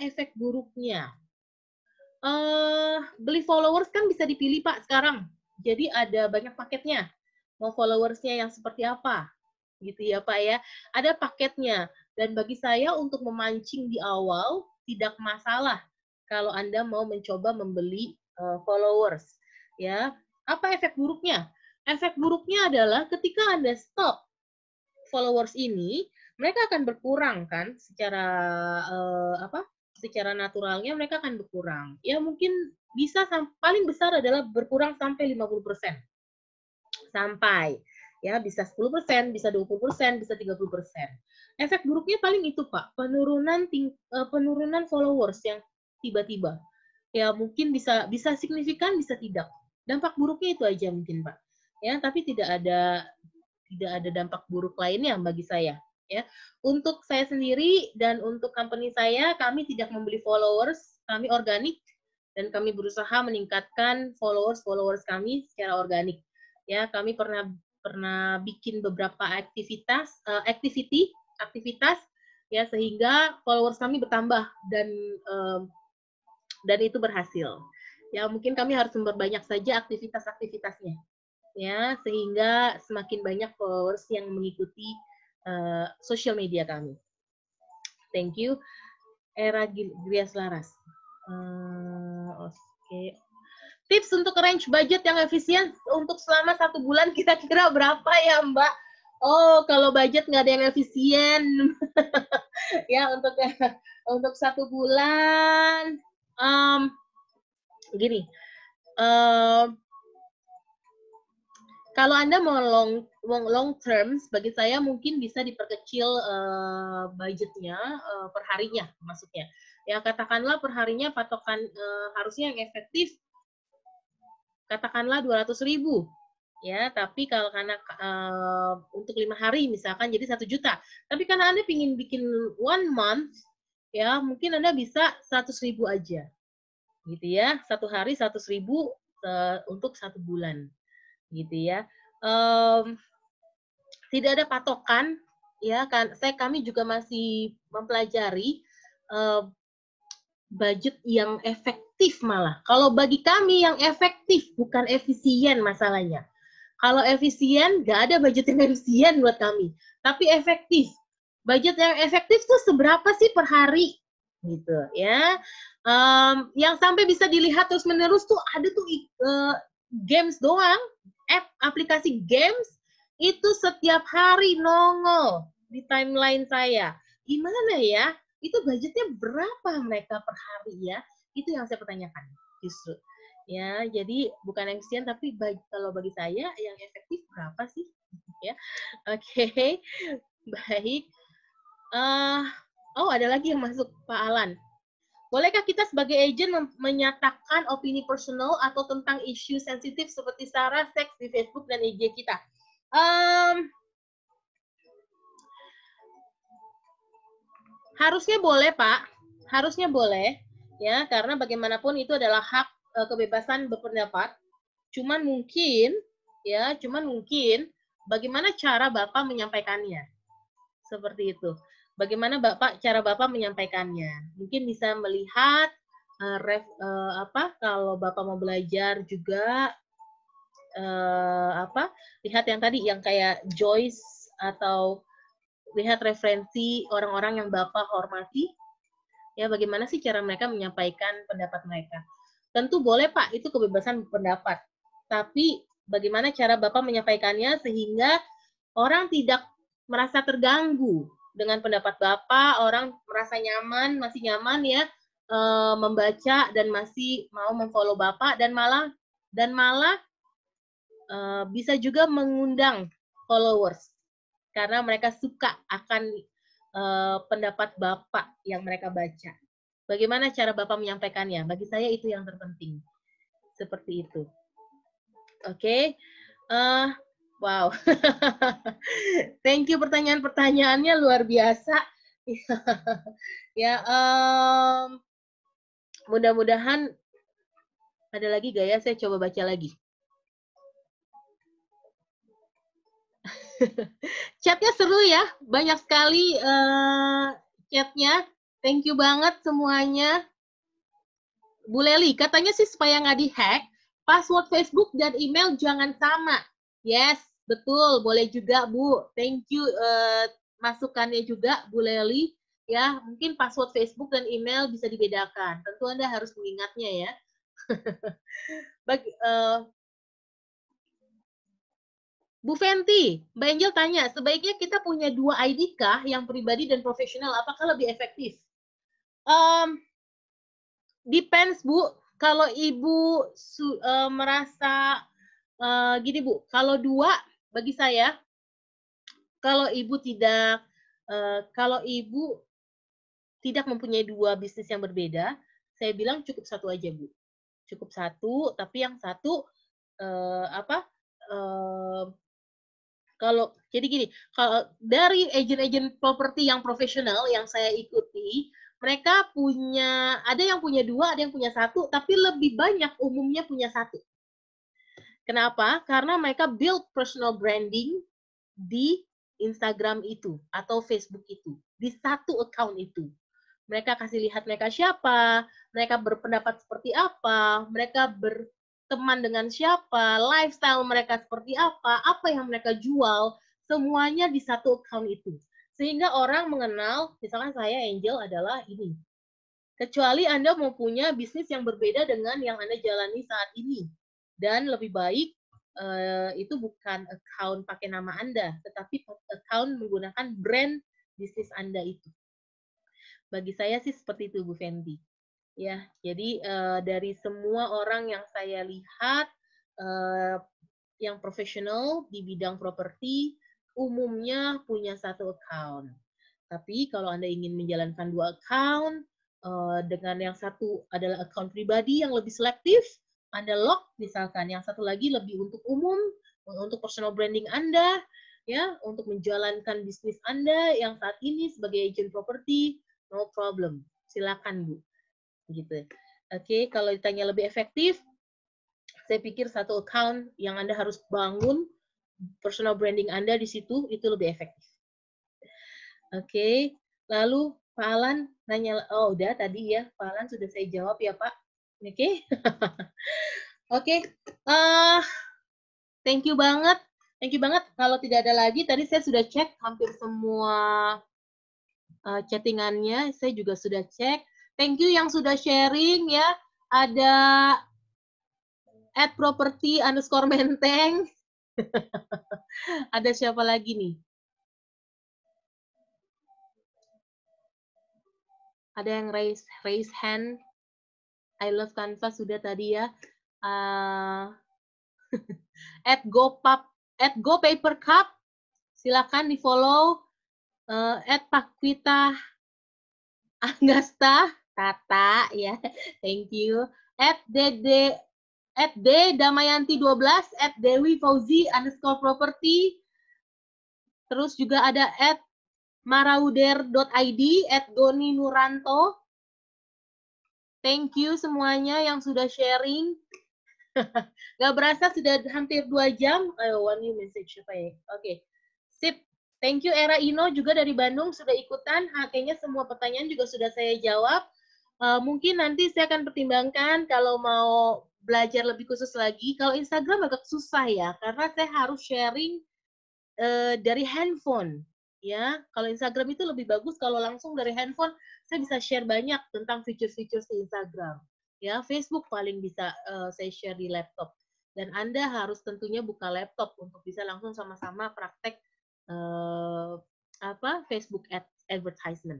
efek buruknya? Beli followers kan bisa dipilih Pak sekarang. Jadi ada banyak paketnya. Mau followersnya yang seperti apa? Gitu ya Pak ya. Ada paketnya. Dan bagi saya untuk memancing di awal tidak masalah kalau Anda mau mencoba membeli followers. Ya, apa efek buruknya? Efek buruknya adalah ketika Anda stop followers ini, mereka akan berkurang kan secara secara naturalnya mereka akan berkurang. Ya mungkin bisa paling besar adalah berkurang sampai 50%. Sampai ya bisa 10%, bisa 20%, bisa 30%. Efek buruknya paling itu Pak, penurunan followers yang tiba-tiba. Ya mungkin bisa signifikan, bisa tidak. Dampak buruknya itu aja mungkin Pak. Ya, tapi tidak ada dampak buruk lainnya bagi saya. Ya, untuk saya sendiri dan untuk company saya, kami tidak membeli followers, kami organik dan kami berusaha meningkatkan followers kami secara organik. Ya, kami pernah bikin beberapa aktivitas ya sehingga followers kami bertambah dan itu berhasil. Ya, mungkin kami harus memperbanyak saja aktivitasnya. Ya, sehingga semakin banyak followers yang mengikuti sosial media kami. Thank you. Era Grias Laras. Oke. Tips untuk range budget yang efisien untuk selama 1 bulan kira-kira berapa ya Mbak? Oh, kalau budget nggak ada yang efisien. Ya, untuk 1 bulan, gini. Kalau Anda mau long term, bagi saya mungkin bisa diperkecil budgetnya per harinya, maksudnya. Ya katakanlah per harinya patokan harusnya yang efektif, katakanlah 200.000. Ya, tapi kalau karena untuk 5 hari misalkan jadi 1 juta. Tapi karena Anda ingin bikin 1 month, ya mungkin Anda bisa 100.000 aja. Gitu ya, 1 hari 100.000 untuk 1 bulan. Gitu ya. Tidak ada patokan, ya kan? Kami juga masih mempelajari budget yang efektif malah. Kalau bagi kami yang efektif, bukan efisien masalahnya. Kalau efisien, nggak ada budget yang efisien buat kami. Tapi efektif. Budget yang efektif tuh seberapa sih per hari? Gitu ya. Yang sampai bisa dilihat terus-menerus tuh ada tuh games doang. Aplikasi games itu setiap hari nongol di timeline saya. Gimana ya? Itu budgetnya berapa mereka per hari ya? Itu yang saya pertanyakan justru. Ya, jadi bukan efisien tapi kalau bagi saya yang efektif berapa sih? Ya, oke, baik. Oh, ada lagi yang masuk, Pak Alan. Bolehkah kita sebagai agent menyatakan opini personal atau tentang isu sensitif seperti sara seks di Facebook dan IG kita? Harusnya boleh, Pak. Harusnya boleh, ya, karena bagaimanapun itu adalah hak kebebasan berpendapat. Cuman mungkin bagaimana cara Bapak menyampaikannya. Seperti itu. Bagaimana cara Bapak menyampaikannya? Mungkin bisa melihat kalau Bapak mau belajar juga lihat yang tadi yang kayak Joyce atau lihat referensi orang-orang yang Bapak hormati, ya bagaimana sih cara mereka menyampaikan pendapat mereka. Tentu boleh Pak, itu kebebasan pendapat. Tapi bagaimana cara Bapak menyampaikannya sehingga orang tidak merasa terganggu dengan pendapat Bapak, orang merasa nyaman, masih nyaman ya membaca dan masih mau memfollow Bapak dan malah bisa juga mengundang followers karena mereka suka akan pendapat Bapak yang mereka baca. Bagaimana cara Bapak menyampaikannya? Bagi saya itu yang terpenting. Seperti itu. Oke. Wow. Thank you pertanyaan-pertanyaannya luar biasa. Ya, mudah-mudahan ada lagi gak ya? Saya coba baca lagi. Chatnya seru ya, banyak sekali chatnya. Thank you banget semuanya. Bu Leli, katanya sih supaya nggak dihack, password Facebook dan email jangan sama. Yes, betul, boleh juga Bu. Thank you masukannya juga Bu Leli. Ya, mungkin password Facebook dan email bisa dibedakan. Tentu Anda harus mengingatnya ya. Bu Fenty, Mbak Angel tanya, sebaiknya kita punya 2 ID kah, yang pribadi dan profesional, apakah lebih efektif? Depends, Bu. Kalau Ibu merasa gini, Bu, kalau 2, bagi saya, kalau Ibu tidak mempunyai 2 bisnis yang berbeda, saya bilang cukup 1 aja, Bu. Cukup 1, tapi yang 1 kalau jadi gini, kalau dari agen-agen properti yang profesional yang saya ikuti, mereka ada yang punya 2, ada yang punya 1, tapi lebih banyak umumnya punya 1. Kenapa? Karena mereka build personal branding di Instagram itu atau Facebook itu, di 1 account itu. Mereka kasih lihat mereka siapa, mereka berpendapat seperti apa, mereka berteman dengan siapa, lifestyle mereka seperti apa yang mereka jual, semuanya di 1 account itu. Sehingga orang mengenal, misalkan saya Angel adalah ini. Kecuali Anda mau punya bisnis yang berbeda dengan yang Anda jalani saat ini. Dan lebih baik itu bukan account pakai nama Anda, tetapi account menggunakan brand bisnis Anda itu. Bagi saya sih seperti itu, Bu Fendi. Ya, jadi dari semua orang yang saya lihat yang profesional di bidang properti umumnya punya satu account. Tapi kalau Anda ingin menjalankan 2 account, dengan yang satu adalah account pribadi yang lebih selektif, Anda lock, misalkan yang satu lagi lebih untuk umum, untuk personal branding Anda, ya, untuk menjalankan bisnis Anda yang saat ini sebagai agent properti, no problem. Silakan, Bu. Gitu. Oke, kalau ditanya lebih efektif, saya pikir satu account yang Anda harus bangun personal branding Anda di situ itu lebih efektif. Oke, lalu Pak Alan nanya, oh udah tadi ya, Pak Alan sudah saya jawab ya Pak. Oke, oke, thank you banget, Kalau tidak ada lagi, tadi saya sudah cek hampir semua chattingannya, saya juga sudah cek. Thank you yang sudah sharing ya. Ada @property_menteng. Ada siapa lagi nih? Ada yang raise hand. I love Canva sudah tadi ya. @gopapercup, silakan di follow. @pakwita Angasta, Tata ya, thank you. @dd @d_damayanti12, @dewi_fauzi_property. Terus juga ada @marauder.id, @doni nuranto. Thank you semuanya yang sudah sharing. Gak berasa sudah hampir 2 jam. Ayo, one new message apa ya? Oke. Sip. Thank you Era Ino juga dari Bandung sudah ikutan. Kayaknya semua pertanyaan juga sudah saya jawab. Mungkin nanti saya akan pertimbangkan kalau mau belajar lebih khusus lagi. Kalau Instagram agak susah ya, karena saya harus sharing dari handphone. Ya, kalau Instagram itu lebih bagus kalau langsung dari handphone. Saya bisa share banyak tentang fitur-fitur di Instagram. Ya, Facebook paling bisa saya share di laptop. Dan Anda harus tentunya buka laptop untuk bisa langsung sama-sama praktek Facebook advertisement.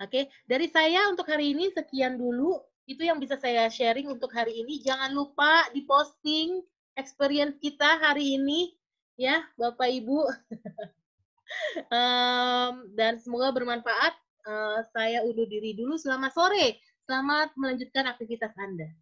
Oke, dari saya untuk hari ini sekian dulu. Itu yang bisa saya sharing untuk hari ini. Jangan lupa diposting experience kita hari ini, ya, Bapak Ibu. Dan semoga bermanfaat. Saya undur diri dulu. Selamat sore. Selamat melanjutkan aktivitas Anda.